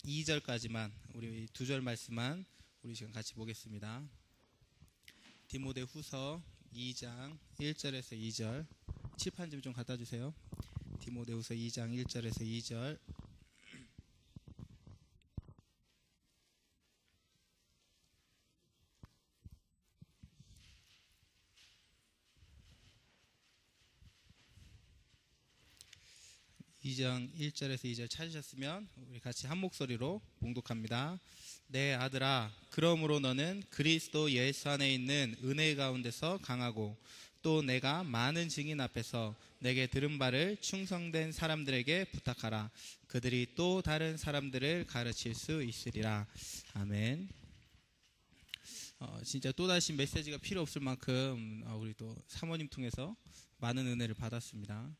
2절까지만 우리 두 절 말씀만 우리 지금 같이 보겠습니다. 디모데후서 2장 1절에서 2절 칠판 좀 갖다 주세요. 디모데후서 2장 1절에서 2절. (2장 1절에서 2절) 찾으셨으면 우리 같이 한 목소리로 봉독합니다. 내 아들아, 그러므로 너는 그리스도 예수 안에 있는 은혜 가운데서 강하고 또 내가 많은 증인 앞에서 내게 들은 바를 충성된 사람들에게 부탁하라. 그들이 또 다른 사람들을 가르칠 수 있으리라. 아멘. 진짜 또다시 메시지가 필요 없을 만큼 우리 또 사모님 통해서 많은 은혜를 받았습니다.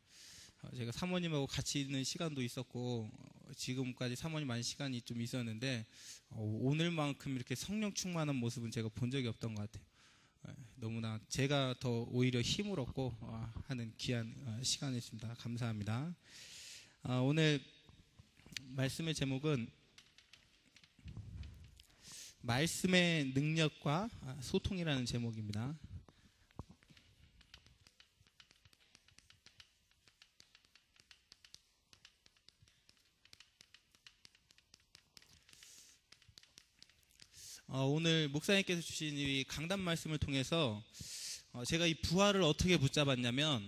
제가 사모님하고 같이 있는 시간도 있었고 지금까지 사모님 많은 시간이 좀 있었는데 오늘만큼 이렇게 성령 충만한 모습은 제가 본 적이 없던 것 같아요. 너무나 제가 더 오히려 힘을 얻고 하는 귀한 시간이었습니다. 감사합니다. 오늘 말씀의 제목은 말씀의 능력과 소통이라는 제목입니다. 오늘 목사님께서 주신 이 강단 말씀을 통해서 제가 이 부활을 어떻게 붙잡았냐면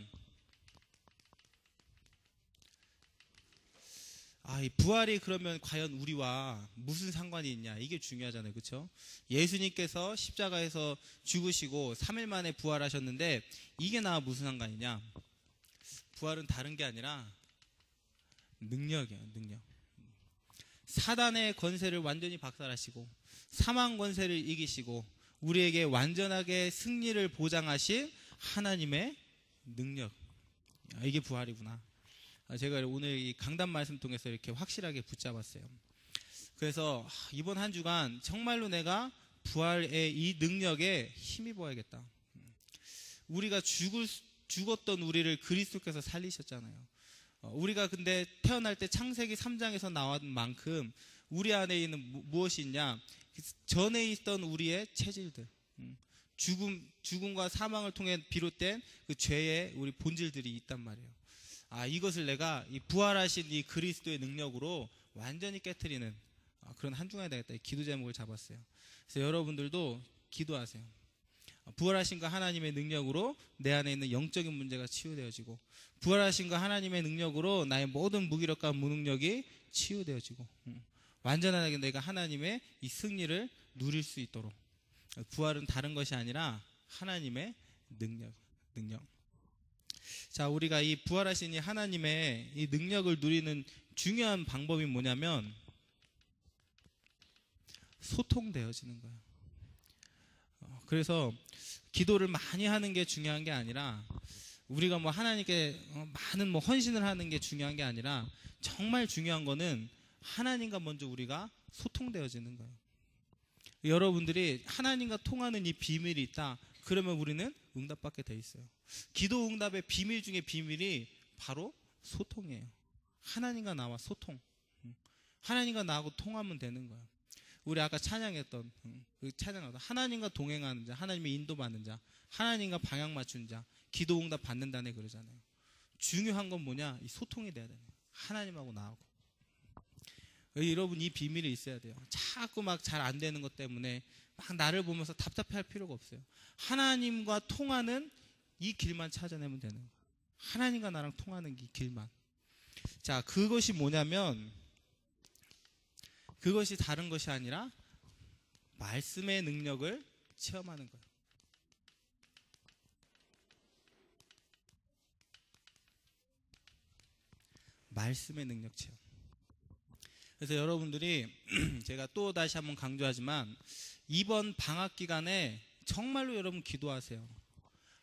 이 부활이 그러면 과연 우리와 무슨 상관이 있냐, 이게 중요하잖아요. 그렇죠? 예수님께서 십자가에서 죽으시고 3일 만에 부활하셨는데 이게 나와 무슨 상관이냐? 부활은 다른 게 아니라 능력이에요. 능력. 사단의 권세를 완전히 박살하시고 사망 권세를 이기시고 우리에게 완전하게 승리를 보장하신 하나님의 능력, 이게 부활이구나. 제가 오늘 이 강단 말씀 통해서 이렇게 확실하게 붙잡았어요. 그래서 이번 한 주간 정말로 내가 부활의 이 능력에 힘입어야겠다. 우리가 죽었던 우리를 그리스도께서 살리셨잖아요. 우리가 근데 태어날 때 창세기 3장에서 나온 만큼 우리 안에 있는 무엇이 있냐? 전에 있던 우리의 체질들, 죽음과 사망을 통해 비롯된 그 죄의 우리 본질들이 있단 말이에요. 이것을 내가 이 부활하신 이 그리스도의 능력으로 완전히 깨트리는 그런 한 주간이 되겠다. 이 기도 제목을 잡았어요. 그래서 여러분들도 기도하세요. 부활하신 그 하나님의 능력으로 내 안에 있는 영적인 문제가 치유되어지고, 부활하신 그 하나님의 능력으로 나의 모든 무기력과 무능력이 치유되어지고, 완전하게 내가 하나님의 이 승리를 누릴 수 있도록. 부활은 다른 것이 아니라 하나님의 능력. 자, 우리가 이 부활하신 이 하나님의 이 능력을 누리는 중요한 방법이 뭐냐면 소통되어지는 거예요. 그래서 기도를 많이 하는 게 중요한 게 아니라, 우리가 뭐 하나님께 많은 뭐 헌신을 하는 게 중요한 게 아니라, 정말 중요한 거는 하나님과 먼저 우리가 소통되어지는 거예요. 여러분들이 하나님과 통하는 이 비밀이 있다, 그러면 우리는 응답받게 돼 있어요. 기도 응답의 비밀 중에 비밀이 바로 소통이에요. 하나님과 나와 소통. 하나님과 나하고 통하면 되는 거예요. 우리 아까 찬양했던 하나님과 동행하는 자, 하나님의 인도받는 자, 하나님과 방향 맞춘 자, 기도 응답 받는다네 그러잖아요. 중요한 건 뭐냐? 이 소통이 돼야 돼요. 하나님하고 나하고. 여러분, 이 비밀이 있어야 돼요. 자꾸 막 잘 안 되는 것 때문에 막 나를 보면서 답답해할 필요가 없어요. 하나님과 통하는 이 길만 찾아내면 되는 거예요. 하나님과 나랑 통하는 이 길만. 자, 그것이 뭐냐면, 그것이 다른 것이 아니라 말씀의 능력을 체험하는 거예요. 말씀의 능력 체험. 그래서 여러분들이 제가 또 다시 한번 강조하지만, 이번 방학 기간에 정말로 여러분 기도하세요.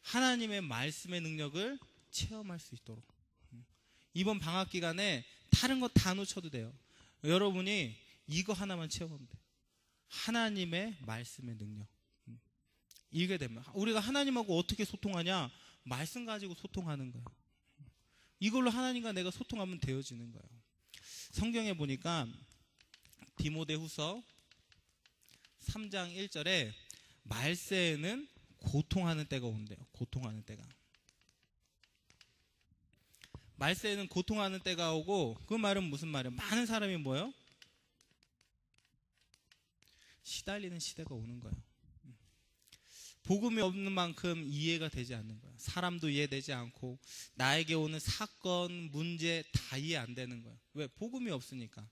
하나님의 말씀의 능력을 체험할 수 있도록. 이번 방학 기간에 다른 거 다 놓쳐도 돼요. 여러분이 이거 하나만 체험하면 돼요. 하나님의 말씀의 능력. 이게 되면 우리가 하나님하고 어떻게 소통하냐? 말씀 가지고 소통하는 거예요. 이걸로 하나님과 내가 소통하면 되어지는 거예요. 성경에 보니까 디모데후서 3장 1절에 말세에는 고통하는 때가 온대요. 고통하는 때가. 말세에는 고통하는 때가 오고, 그 말은 무슨 말이에요? 많은 사람이 뭐예요? 시달리는 시대가 오는 거예요. 복음이 없는 만큼 이해가 되지 않는 거예요. 사람도 이해되지 않고, 나에게 오는 사건, 문제 다 이해 안 되는 거예요. 왜? 복음이 없으니까.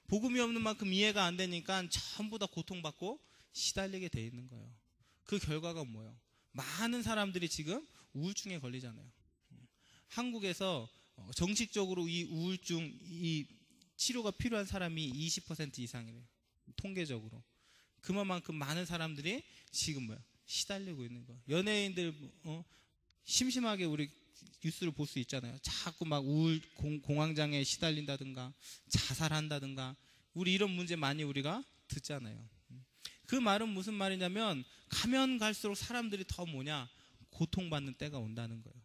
복음이 없는 만큼 이해가 안 되니까 전부 다 고통받고 시달리게 돼 있는 거예요. 그 결과가 뭐예요? 많은 사람들이 지금 우울증에 걸리잖아요. 한국에서 정식적으로 이 우울증, 이 치료가 필요한 사람이 20% 이상이래요. 통계적으로. 그만큼 많은 사람들이 지금 뭐야? 시달리고 있는 거야. 연예인들 심심하게 우리 뉴스를 볼 수 있잖아요. 자꾸 막 공황장애에 시달린다든가 자살한다든가, 우리 이런 문제 많이 우리가 듣잖아요. 그 말은 무슨 말이냐면, 가면 갈수록 사람들이 더 뭐냐? 고통받는 때가 온다는 거예요.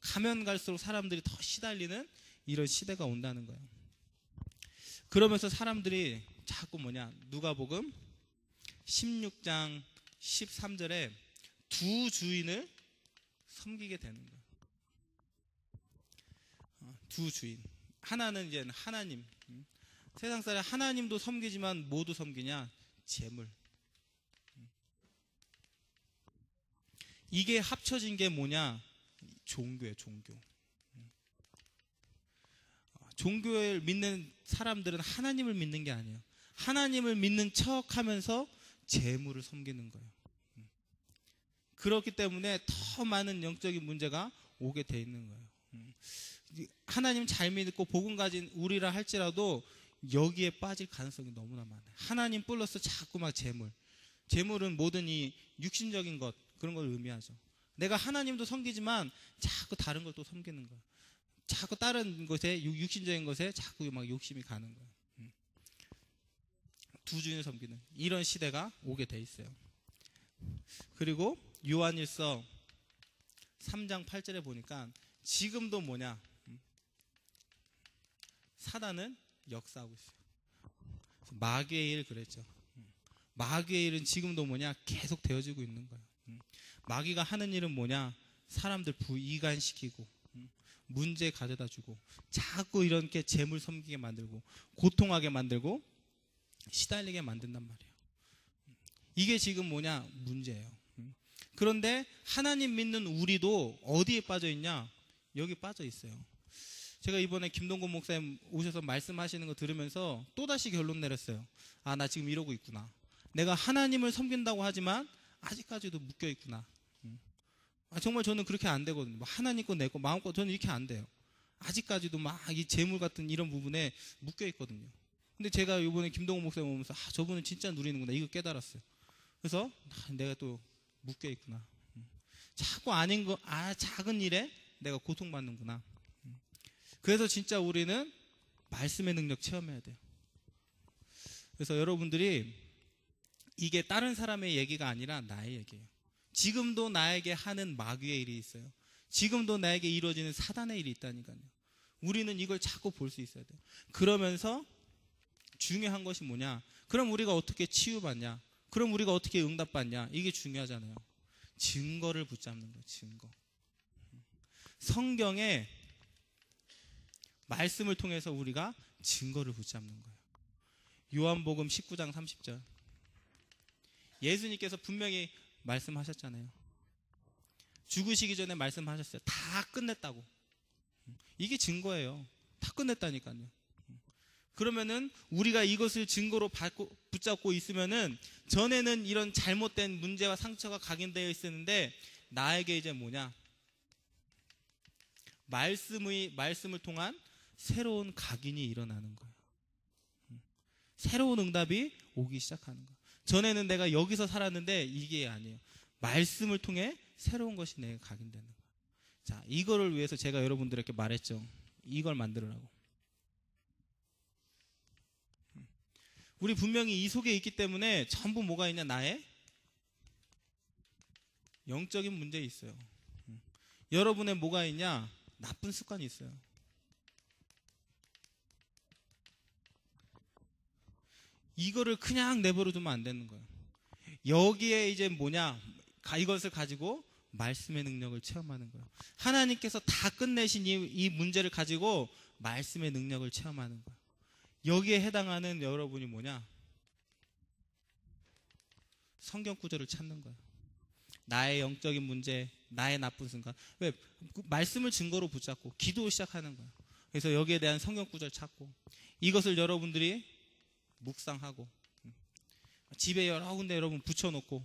가면 갈수록 사람들이 더 시달리는 이런 시대가 온다는 거예요. 그러면서 사람들이 자꾸 뭐냐? 누가복음 16장 13절에 두 주인을 섬기게 되는 거예요. 두 주인. 하나는 이제 하나님. 세상 사람 하나님도 섬기지만 모두 섬기냐? 재물. 이게 합쳐진 게 뭐냐? 종교예요, 종교. 종교를 믿는 사람들은 하나님을 믿는 게 아니에요. 하나님을 믿는 척 하면서 재물을 섬기는 거예요. 그렇기 때문에 더 많은 영적인 문제가 오게 돼 있는 거예요. 하나님 잘 믿고 복음 가진 우리라 할지라도 여기에 빠질 가능성이 너무나 많아요. 하나님 플러스 자꾸 막 재물. 재물은 모든 이 육신적인 것, 그런 걸 의미하죠. 내가 하나님도 섬기지만 자꾸 다른 걸 또 섬기는 거예요. 자꾸 다른 것에, 육신적인 것에 자꾸 막 욕심이 가는 거예요. 두 주인을 섬기는 이런 시대가 오게 돼 있어요. 그리고 요한일서 3장 8절에 보니까 지금도 뭐냐? 사단은 역사하고 있어요. 마귀의 일 그랬죠. 마귀의 일은 지금도 뭐냐? 계속 되어지고 있는 거예요. 마귀가 하는 일은 뭐냐? 사람들 이간시키고 문제 가져다 주고 자꾸 이렇게 재물 섬기게 만들고 고통하게 만들고 시달리게 만든단 말이에요. 이게 지금 뭐냐? 문제예요. 그런데 하나님 믿는 우리도 어디에 빠져 있냐? 여기 빠져 있어요. 제가 이번에 김동건 목사님 오셔서 말씀하시는 거 들으면서 또다시 결론 내렸어요. 아, 나 지금 이러고 있구나. 내가 하나님을 섬긴다고 하지만 아직까지도 묶여 있구나. 정말 저는 그렇게 안 되거든요. 뭐 하나님 거 내 거 마음껏 저는 이렇게 안 돼요. 아직까지도 막 이 재물 같은 이런 부분에 묶여 있거든요. 근데 제가 이번에 김동건 목사님 오면서 저분은 진짜 누리는구나 이거 깨달았어요. 그래서 내가 또 묶여 있구나. 자꾸 아닌 거, 작은 일에 내가 고통받는구나. 그래서 진짜 우리는 말씀의 능력 체험해야 돼요. 그래서 여러분들이 이게 다른 사람의 얘기가 아니라 나의 얘기예요. 지금도 나에게 하는 마귀의 일이 있어요. 지금도 나에게 이루어지는 사단의 일이 있다니까요. 우리는 이걸 자꾸 볼 수 있어야 돼요. 그러면서 중요한 것이 뭐냐? 그럼 우리가 어떻게 치유받냐? 그럼 우리가 어떻게 응답받냐? 이게 중요하잖아요. 증거를 붙잡는 거예요. 증거. 성경에 말씀을 통해서 우리가 증거를 붙잡는 거예요. 요한복음 19장 30절. 예수님께서 분명히 말씀하셨잖아요. 죽으시기 전에 말씀하셨어요. 다 끝냈다고. 이게 증거예요. 다 끝냈다니까요. 그러면은 우리가 이것을 증거로 붙잡고 있으면은 전에는 이런 잘못된 문제와 상처가 각인되어 있었는데 나에게 이제 뭐냐? 말씀을 통한 새로운 각인이 일어나는 거예요. 새로운 응답이 오기 시작하는 거예요. 전에는 내가 여기서 살았는데 이게 아니에요. 말씀을 통해 새로운 것이 내게 각인되는 거예요. 자, 이거를 위해서 제가 여러분들에게 말했죠. 이걸 만들으라고. 우리 분명히 이 속에 있기 때문에 전부 뭐가 있냐? 나의 영적인 문제 있어요. 여러분의 뭐가 있냐? 나쁜 습관이 있어요. 이거를 그냥 내버려 두면 안 되는 거예요. 여기에 이제 뭐냐, 이것을 가지고 말씀의 능력을 체험하는 거예요. 하나님께서 다 끝내신 이 문제를 가지고 말씀의 능력을 체험하는 거예요. 여기에 해당하는 여러분이 뭐냐, 성경 구절을 찾는 거예요. 나의 영적인 문제, 나의 나쁜 순간. 왜? 말씀을 증거로 붙잡고 기도 시작하는 거예요. 그래서 여기에 대한 성경 구절 찾고, 이것을 여러분들이 묵상하고, 집에 여러 군데 여러분 붙여놓고,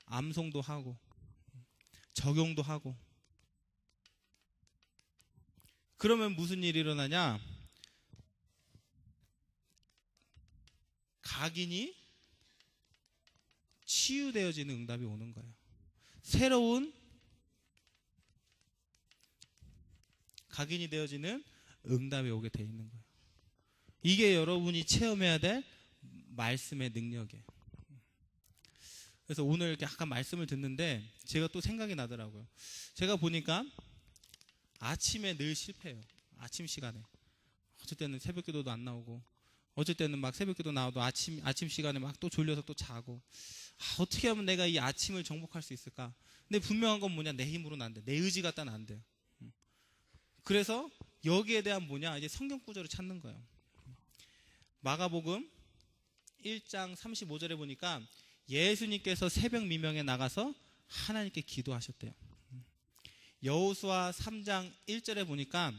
암송도 하고, 적용도 하고. 그러면 무슨 일이 일어나냐? 각인이 치유되어지는 응답이 오는 거예요. 새로운 각인이 되어지는 응답이 오게 돼 있는 거예요. 이게 여러분이 체험해야 될 말씀의 능력이에요. 그래서 오늘 이렇게 약간 말씀을 듣는데 제가 또 생각이 나더라고요. 제가 보니까 아침에 늘 실패해요. 아침 시간에. 어쩔 때는 새벽 기도도 안 나오고, 어쩔 때는 막 새벽 기도 나와도 아침 시간에 막 또 졸려서 또 자고. 어떻게 하면 내가 이 아침을 정복할 수 있을까? 근데 분명한 건 뭐냐? 내 힘으로는 안 돼. 내 의지 갖다는 안 돼요. 그래서 여기에 대한 뭐냐? 이제 성경 구절을 찾는 거예요. 마가복음 1장 35절에 보니까 예수님께서 새벽 미명에 나가서 하나님께 기도하셨대요. 여호수아 3장 1절에 보니까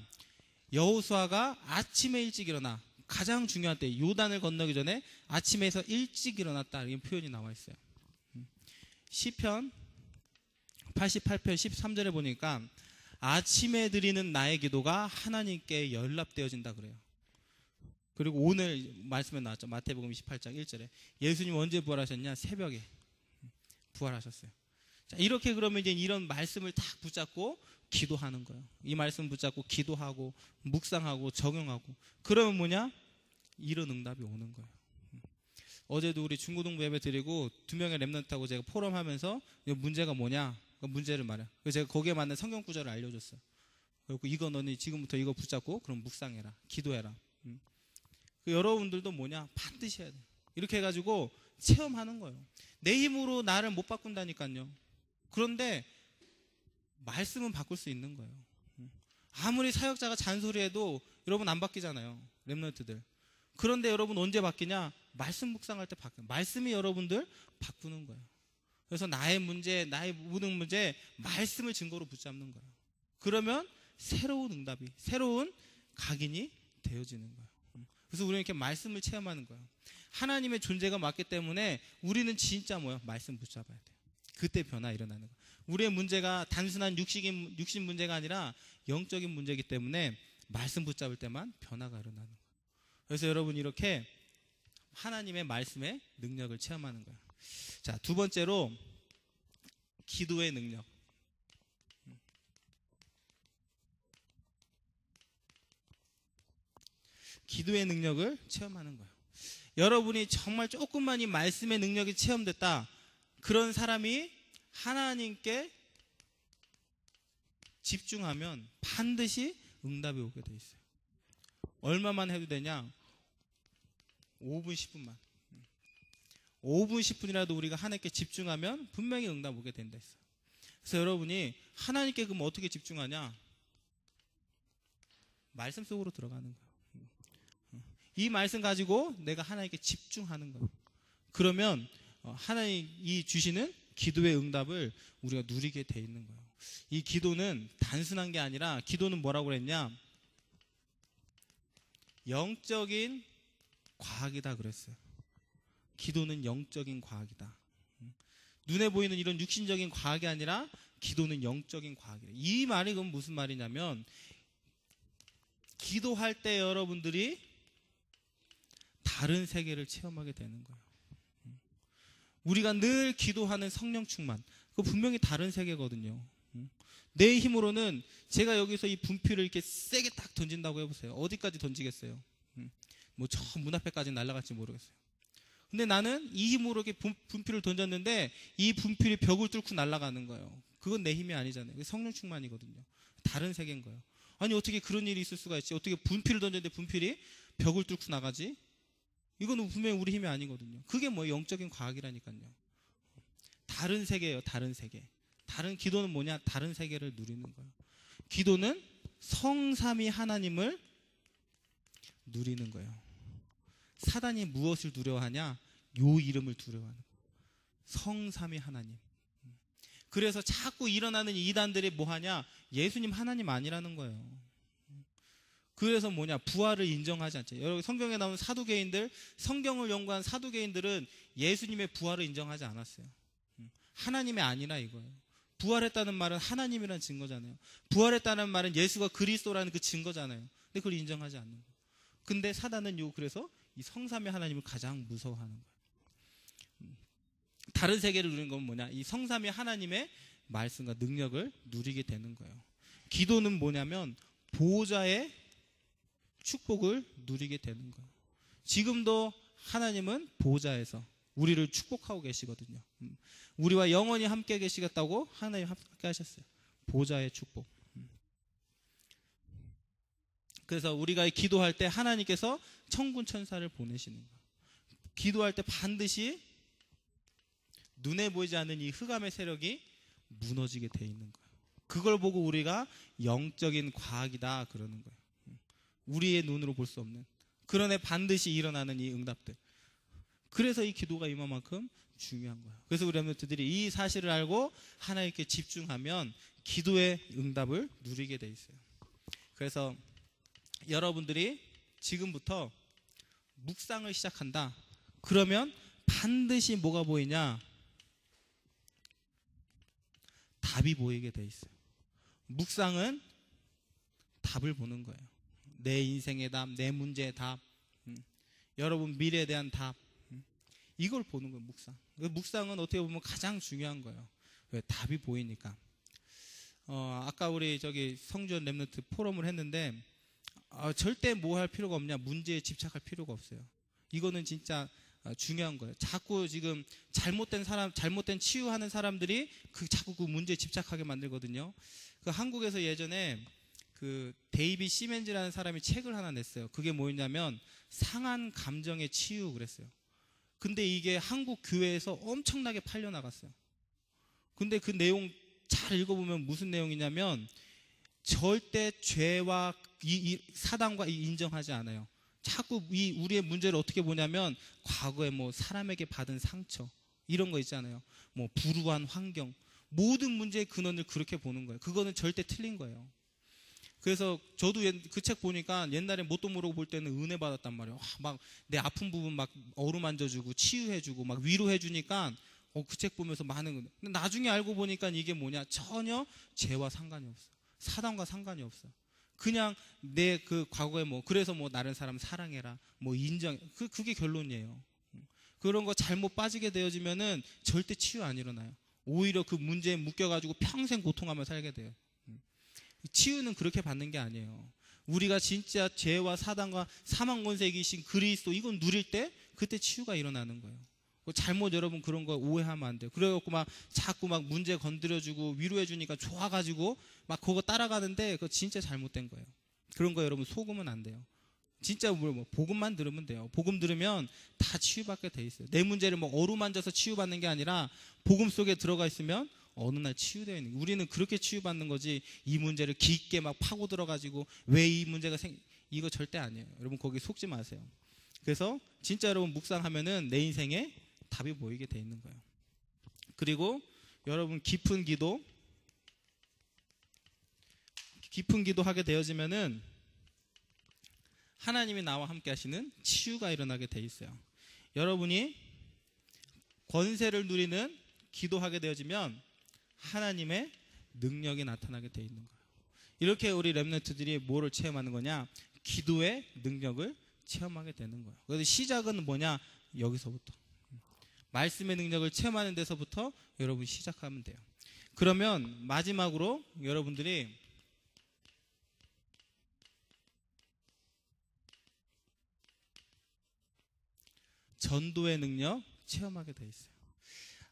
여호수아가 아침에 일찍 일어나, 가장 중요한 때 요단을 건너기 전에 아침에서 일찍 일어났다, 이런 표현이 나와 있어요. 시편 88편 13절에 보니까 아침에 드리는 나의 기도가 하나님께 연락되어진다 그래요. 그리고 오늘 말씀에 나왔죠. 마태복음 28장 1절에 예수님 언제 부활하셨냐? 새벽에 부활하셨어요. 자, 이렇게 그러면 이제 이런 말씀을 딱 붙잡고 기도하는 거예요. 이 말씀 붙잡고 기도하고 묵상하고 적용하고, 그러면 뭐냐? 이런 응답이 오는 거예요. 어제도 우리 중고등부 예배 드리고 2명의 랩런트하고 제가 포럼하면서 문제가 뭐냐? 그 문제를 말해요. 그래서 제가 거기에 맞는 성경 구절을 알려줬어요. 그리고 이거 너는 지금부터 이거 붙잡고 그럼 묵상해라, 기도해라. 여러분들도 뭐냐? 반드시 해야 돼요. 이렇게 해가지고 체험하는 거예요. 내 힘으로 나를 못 바꾼다니까요. 그런데 말씀은 바꿀 수 있는 거예요. 아무리 사역자가 잔소리해도 여러분 안 바뀌잖아요. 랩런트들. 그런데 여러분 언제 바뀌냐? 말씀 묵상할 때 바뀌어요. 말씀이 여러분들 바꾸는 거예요. 그래서 나의 문제, 나의 모든 문제, 말씀을 증거로 붙잡는 거예요. 그러면 새로운 응답이, 새로운 각인이 되어지는 거예요. 그래서 우리는 이렇게 말씀을 체험하는 거예요. 하나님의 존재가 맞기 때문에 우리는 진짜 뭐야? 말씀 붙잡아야 돼요. 그때 변화 일어나는 거예요. 우리의 문제가 단순한 육신 문제가 아니라 영적인 문제이기 때문에 말씀 붙잡을 때만 변화가 일어나는 거예요. 그래서 여러분 이렇게 하나님의 말씀의 능력을 체험하는 거예요. 자, 두 번째로 기도의 능력. 기도의 능력을 체험하는 거예요. 여러분이 정말 조금만 이 말씀의 능력이 체험됐다, 그런 사람이 하나님께 집중하면 반드시 응답이 오게 돼 있어요. 얼마만 해도 되냐? 5분 10분만. 5분 10분이라도 우리가 하나님께 집중하면 분명히 응답 오게 된다 했어요. 그래서 여러분이 하나님께 그럼 어떻게 집중하냐? 말씀 속으로 들어가는 거예요. 이 말씀 가지고 내가 하나님께 집중하는 거예요. 그러면 하나님이 주시는 기도의 응답을 우리가 누리게 돼 있는 거예요. 이 기도는 단순한 게 아니라, 기도는 뭐라고 그랬냐? 영적인 과학이다 그랬어요. 기도는 영적인 과학이다. 눈에 보이는 이런 육신적인 과학이 아니라 기도는 영적인 과학이다. 이 말이 그럼 무슨 말이냐면, 기도할 때 여러분들이 다른 세계를 체험하게 되는 거예요. 우리가 늘 기도하는 성령 충만, 그거 분명히 다른 세계거든요. 내 힘으로는 제가 여기서 이 분필을 이렇게 세게 딱 던진다고 해보세요. 어디까지 던지겠어요? 뭐 저 문 앞에까지 날아갈지 모르겠어요. 근데 나는 이 힘으로 이렇게 분필을 던졌는데 이 분필이 벽을 뚫고 날아가는 거예요. 그건 내 힘이 아니잖아요. 그게 성령 충만이거든요. 다른 세계인 거예요. 아니 어떻게 그런 일이 있을 수가 있지? 어떻게 분필을 던졌는데 분필이 벽을 뚫고 나가지? 이거는 분명히 우리 힘이 아니거든요. 그게 뭐 영적인 과학이라니까요. 다른 세계예요. 다른 세계. 다른 기도는 뭐냐? 다른 세계를 누리는 거예요. 기도는 성삼위 하나님을 누리는 거예요. 사단이 무엇을 두려워하냐? 요 이름을 두려워하는 거예요. 성삼위 하나님. 그래서 자꾸 일어나는 이단들이 뭐하냐? 예수님 하나님 아니라는 거예요. 그래서 뭐냐? 부활을 인정하지 않죠. 여러분 성경에 나오는 사두개인들, 성경을 연구한 사두개인들은 예수님의 부활을 인정하지 않았어요. 하나님이 아니라 이거예요. 부활했다는 말은 하나님이라는 증거잖아요. 부활했다는 말은 예수가 그리스도라는 그 증거잖아요. 근데 그걸 인정하지 않는 거예요. 근데 사단은 그래서 이 성삼위 하나님을 가장 무서워하는 거예요. 다른 세계를 누리는 건 뭐냐? 이 성삼위 하나님의 말씀과 능력을 누리게 되는 거예요. 기도는 뭐냐면 보호자의 축복을 누리게 되는 거예요. 지금도 하나님은 보호자에서 우리를 축복하고 계시거든요. 우리와 영원히 함께 계시겠다고 하나님 함께 하셨어요. 보호자의 축복. 그래서 우리가 기도할 때 하나님께서 천군 천사를 보내시는 거예요. 기도할 때 반드시 눈에 보이지 않는 이 흑암의 세력이 무너지게 돼 있는 거예요. 그걸 보고 우리가 영적인 과학이다 그러는 거예요. 우리의 눈으로 볼 수 없는. 그러나 반드시 일어나는 이 응답들. 그래서 이 기도가 이만큼 중요한 거예요. 그래서 우리 렘넌트들이 이 사실을 알고 하나님께 집중하면 기도의 응답을 누리게 돼 있어요. 그래서 여러분들이 지금부터 묵상을 시작한다. 그러면 반드시 뭐가 보이냐? 답이 보이게 돼 있어요. 묵상은 답을 보는 거예요. 내 인생의 답, 내 문제의 답, 여러분 미래에 대한 답, 이걸 보는 거예요. 묵상. 묵상은 어떻게 보면 가장 중요한 거예요. 왜? 답이 보이니까. 아까 우리 성전 렘넌트 포럼을 했는데 절대 뭐 할 필요가 없냐? 문제에 집착할 필요가 없어요. 이거는 진짜 중요한 거예요. 자꾸 지금 잘못된 치유하는 사람들이 자꾸 그 문제에 집착하게 만들거든요. 한국에서 예전에 데이비 시멘즈라는 사람이 책을 하나 냈어요. 그게 뭐였냐면 상한 감정의 치유 그랬어요. 근데 이게 한국 교회에서 엄청나게 팔려나갔어요. 근데 그 내용 잘 읽어보면 무슨 내용이냐면 절대 죄와 사단과 인정하지 않아요. 자꾸 우리의 문제를 어떻게 보냐면 과거에 뭐 사람에게 받은 상처 이런 거 있잖아요. 뭐 불우한 환경 모든 문제의 근원을 그렇게 보는 거예요. 그거는 절대 틀린 거예요. 그래서 저도 그 책 보니까 옛날에 뭣도 모르고 볼 때는 은혜 받았단 말이에요. 막 내 아픈 부분 막 어루만져주고 치유해주고 막 위로해주니까 그 책 보면서 많은 은혜. 근데 나중에 알고 보니까 이게 뭐냐? 전혀 죄와 상관이 없어. 사단과 상관이 없어. 그냥 내 과거에 그래서 다른 사람 사랑해라 인정 그게 결론이에요. 그런 거 잘못 빠지게 되어지면은 절대 치유 안 일어나요. 오히려 그 문제에 묶여가지고 평생 고통하며 살게 돼요. 치유는 그렇게 받는 게 아니에요. 우리가 진짜 죄와 사단과 사망 권세에 계신 그리스도 이건 누릴 때 그때 치유가 일어나는 거예요. 잘못 여러분 그런 거 오해하면 안 돼요. 그래갖고 자꾸 문제 건드려주고 위로해주니까 좋아가지고 그거 따라가는데 그거 진짜 잘못된 거예요. 그런 거 여러분 속으면 안 돼요. 진짜 복음만 들으면 돼요. 복음 들으면 다 치유받게 돼 있어요. 내 문제를 어루만져서 치유받는 게 아니라 복음 속에 들어가 있으면 어느 날 치유되어 있는 거예요. 우리는 그렇게 치유받는 거지 이 문제를 깊게 파고 들어가지고 왜 이 문제가 이거 절대 아니에요. 여러분 거기 속지 마세요. 그래서 진짜 여러분 묵상하면은 내 인생에 답이 보이게 돼 있는 거예요. 그리고 여러분 깊은 기도 하게 되어지면은 하나님이 나와 함께 하시는 치유가 일어나게 돼 있어요. 여러분이 권세를 누리는 기도하게 되어지면 하나님의 능력이 나타나게 돼 있는 거예요. 이렇게 우리 렘넌트들이 뭐를 체험하는 거냐? 기도의 능력을 체험하게 되는 거예요. 그래서 시작은 뭐냐? 여기서부터 말씀의 능력을 체험하는 데서부터 여러분 시작하면 돼요. 그러면 마지막으로 여러분들이 전도의 능력 체험하게 돼 있어요.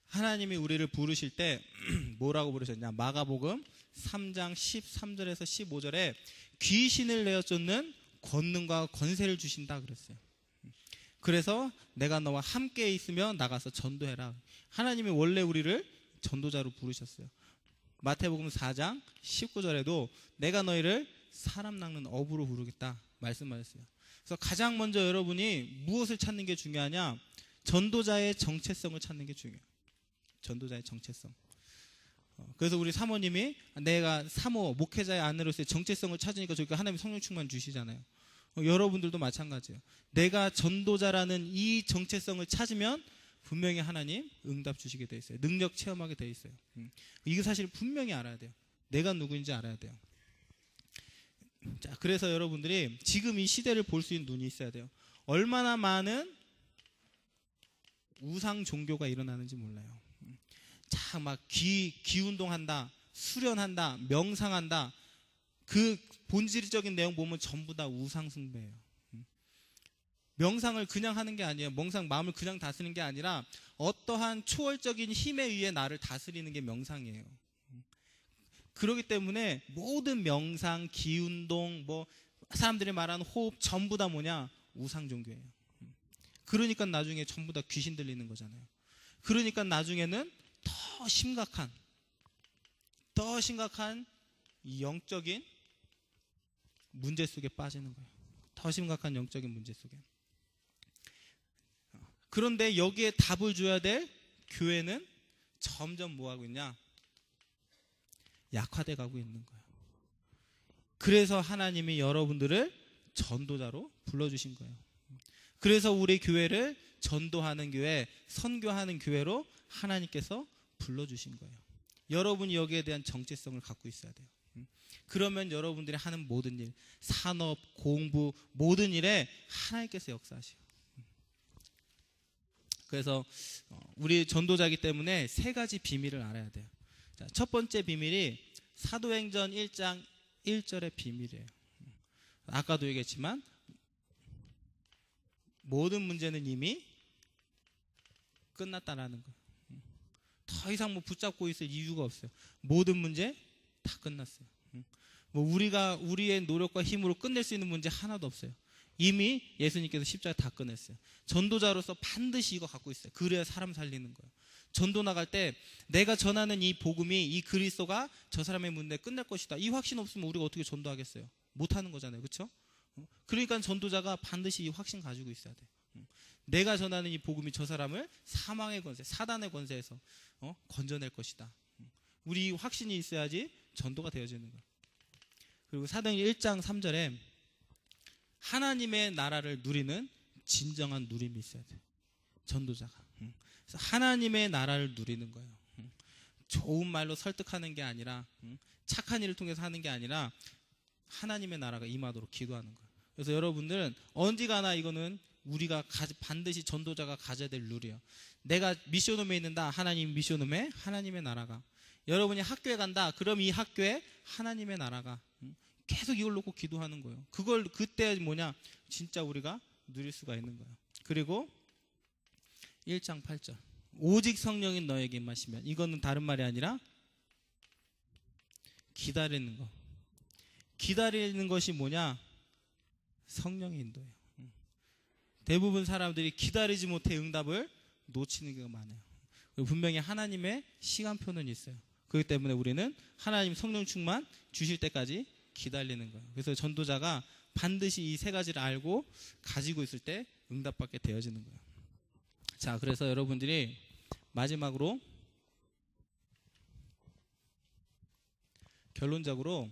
하나님이 우리를 부르실 때 뭐라고 부르셨냐? 마가복음 3장 13절에서 15절에 귀신을 내어 쫓는 권능과 권세를 주신다 그랬어요. 그래서 내가 너와 함께 있으며 나가서 전도해라. 하나님이 원래 우리를 전도자로 부르셨어요. 마태복음 4장 19절에도 내가 너희를 사람 낚는 어부로 부르겠다 말씀하셨어요. 그래서 가장 먼저 여러분이 무엇을 찾는 게 중요하냐? 전도자의 정체성을 찾는 게 중요해요. 전도자의 정체성. 그래서 우리 사모님이 내가 사모 목회자의 아내로서의 정체성을 찾으니까 저희가 하나님의 성령 충만 주시잖아요. 여러분들도 마찬가지예요. 내가 전도자라는 이 정체성을 찾으면 분명히 하나님 응답 주시게 돼 있어요. 능력 체험하게 돼 있어요. 이거 사실 분명히 알아야 돼요. 내가 누구인지 알아야 돼요. 자, 그래서 여러분들이 지금 이 시대를 볼 수 있는 눈이 있어야 돼요. 얼마나 많은 우상 종교가 일어나는지 몰라요. 자, 막 기운동한다, 수련한다, 명상한다. 그 본질적인 내용 보면 전부 다 우상 숭배예요. 명상을 그냥 하는 게 아니에요. 명상 마음을 그냥 다스리는 게 아니라 어떠한 초월적인 힘에 의해 나를 다스리는 게 명상이에요. 그렇기 때문에 모든 명상, 기운동, 뭐 사람들이 말하는 호흡 전부 다 뭐냐? 우상 종교예요. 그러니까 나중에 전부 다 귀신 들리는 거잖아요. 그러니까 나중에는 더 심각한 이 영적인 문제 속에 빠지는 거예요. 더 심각한 영적인 문제 속에. 그런데 여기에 답을 줘야 될 교회는 점점 뭐하고 있냐? 약화돼 가고 있는 거예요. 그래서 하나님이 여러분들을 전도자로 불러주신 거예요. 그래서 우리 교회를 전도하는 교회, 선교하는 교회로 하나님께서 불러주신 거예요. 여러분이 여기에 대한 정체성을 갖고 있어야 돼요. 그러면 여러분들이 하는 모든 일, 산업, 공부, 모든 일에 하나님께서 역사하셔요. 그래서 우리 전도자이기 때문에 세 가지 비밀을 알아야 돼요. 자, 첫 번째 비밀이 사도행전 1장 1절의 비밀이에요. 아까도 얘기했지만 모든 문제는 이미 끝났다라는 거예요. 더 이상 뭐 붙잡고 있을 이유가 없어요. 모든 문제 다 끝났어요. 뭐 우리의 노력과 힘으로 끝낼 수 있는 문제 하나도 없어요. 이미 예수님께서 십자가 다 끝냈어요. 전도자로서 반드시 이거 갖고 있어요. 그래야 사람 살리는 거예요. 전도 나갈 때 내가 전하는 이 복음이, 이 그리스도가 저 사람의 문제 끝낼 것이다. 이 확신 없으면 우리가 어떻게 전도하겠어요? 못하는 거잖아요. 그렇죠? 그러니까 전도자가 반드시 이 확신 가지고 있어야 돼요. 내가 전하는 이 복음이 저 사람을 사망의 권세, 사단의 권세에서 건져낼 것이다. 우리 이 확신이 있어야지 전도가 되어지는 거예요. 그리고 사도행전 1장 3절에 하나님의 나라를 누리는 진정한 누림이 있어야 돼요. 전도자가. 그래서 하나님의 나라를 누리는 거예요. 좋은 말로 설득하는 게 아니라, 착한 일을 통해서 하는 게 아니라 하나님의 나라가 임하도록 기도하는 거예요. 그래서 여러분들은 언제가나 이거는 우리가 반드시 전도자가 가져야 될 룰이에요. 내가 미션홈에 있는다. 하나님 미션홈에 하나님의 나라가. 여러분이 학교에 간다. 그럼 이 학교에 하나님의 나라가. 계속 이걸 놓고 기도하는 거예요. 그걸 그때 뭐냐? 진짜 우리가 누릴 수가 있는 거예요. 그리고 1장 8절. 오직 성령인 너에게 임하시면, 이거는 다른 말이 아니라 기다리는 거. 기다리는 것이 뭐냐? 성령의 인도예요. 대부분 사람들이 기다리지 못해 응답을 놓치는 경우가 많아요. 분명히 하나님의 시간표는 있어요. 그렇기 때문에 우리는 하나님 성령 충만 주실 때까지 기다리는 거예요. 그래서 전도자가 반드시 이 세 가지를 알고 가지고 있을 때 응답받게 되어지는 거예요. 자, 그래서 여러분들이 마지막으로 결론적으로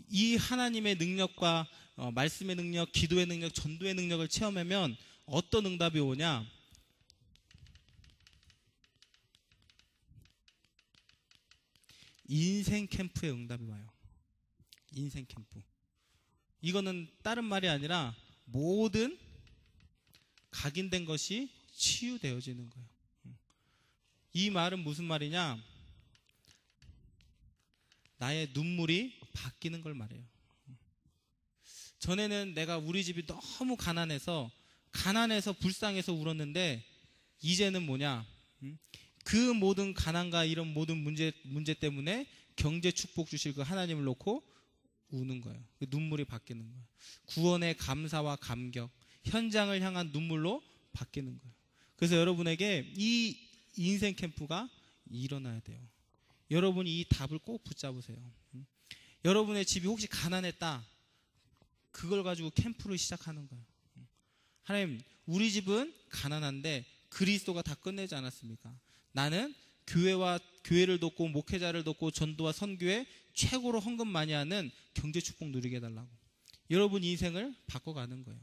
이 하나님의 능력과 말씀의 능력, 기도의 능력, 전도의 능력을 체험하면 어떤 응답이 오냐? 인생 캠프의 응답이 와요. 인생 캠프. 이거는 다른 말이 아니라 모든 각인된 것이 치유되어지는 거예요. 이 말은 무슨 말이냐? 나의 눈물이 바뀌는 걸 말해요. 전에는 내가 우리 집이 너무 가난해서 불쌍해서 울었는데, 이제는 뭐냐? 그 모든 가난과 이런 모든 문제 때문에 경제 축복 주실 그 하나님을 놓고 우는 거예요. 그 눈물이 바뀌는 거예요. 구원의 감사와 감격, 현장을 향한 눈물로 바뀌는 거예요. 그래서 여러분에게 이 인생 캠프가 일어나야 돼요. 여러분이 이 답을 꼭 붙잡으세요. 여러분의 집이 혹시 가난했다, 그걸 가지고 캠프를 시작하는 거예요. 하나님, 우리 집은 가난한데 그리스도가 다 끝내지 않았습니까? 나는 교회를 돕고 목회자를 돕고 전도와 선교에 최고로 헌금 많이 하는 경제 축복 누리게 해달라고. 여러분 인생을 바꿔가는 거예요.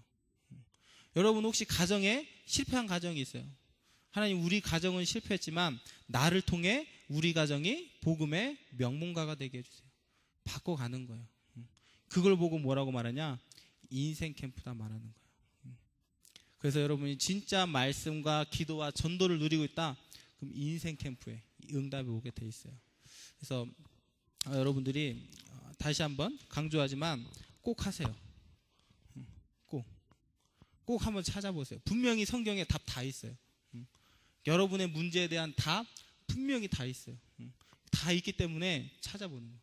여러분 혹시 가정에 실패한 가정이 있어요. 하나님, 우리 가정은 실패했지만 나를 통해 우리 가정이 복음의 명문가가 되게 해주세요. 바꿔가는 거예요. 그걸 보고 뭐라고 말하냐? 인생 캠프다 말하는 거예요. 그래서 여러분이 진짜 말씀과 기도와 전도를 누리고 있다, 그럼 인생 캠프에 응답이 오게 돼 있어요. 그래서 여러분들이 다시 한번 강조하지만 꼭 하세요. 꼭 한번 찾아보세요. 분명히 성경에 답 다 있어요. 여러분의 문제에 대한 답 분명히 다 있어요. 다 있기 때문에 찾아보는 거예요.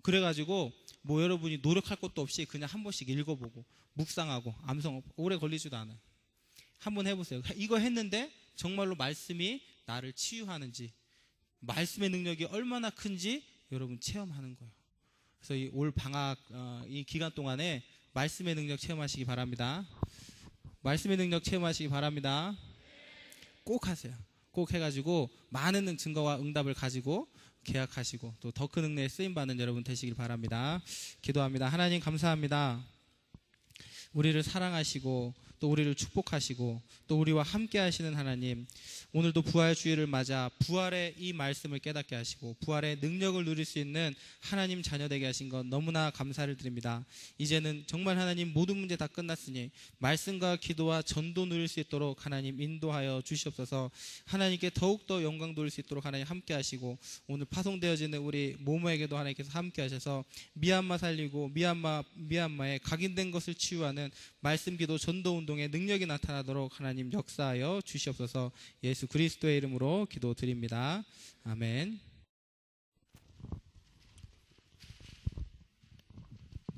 그래가지고 뭐 여러분이 노력할 것도 없이 그냥 한 번씩 읽어보고 묵상하고 암송, 오래 걸리지도 않아요. 한번 해보세요. 이거 했는데 정말로 말씀이 나를 치유하는지, 말씀의 능력이 얼마나 큰지 여러분 체험하는 거예요. 그래서 이 올 방학 이 기간 동안에 말씀의 능력 체험하시기 바랍니다. 말씀의 능력 체험하시기 바랍니다. 꼭 하세요. 꼭 해가지고 많은 증거와 응답을 가지고 계약하시고 또 더 큰 은혜에 쓰임받는 여러분 되시길 바랍니다. 기도합니다. 하나님 감사합니다. 우리를 사랑하시고 또 우리를 축복하시고 또 우리와 함께 하시는 하나님, 오늘도 부활 주일을 맞아 부활의 이 말씀을 깨닫게 하시고 부활의 능력을 누릴 수 있는 하나님 자녀 되게 하신 것 너무나 감사를 드립니다. 이제는 정말 하나님 모든 문제 다 끝났으니 말씀과 기도와 전도 누릴 수 있도록 하나님 인도하여 주시옵소서. 하나님께 더욱더 영광 돌릴 수 있도록 하나님 함께 하시고 오늘 파송되어지는 우리 모모에게도 하나님께서 함께 하셔서 미얀마 살리고 미얀마에 각인된 것을 치유하는 말씀 기도 전도 운동의 능력이 나타나도록 하나님 역사하여 주시옵소서. 예수 그리스도의 이름으로 기도드립니다. 아멘.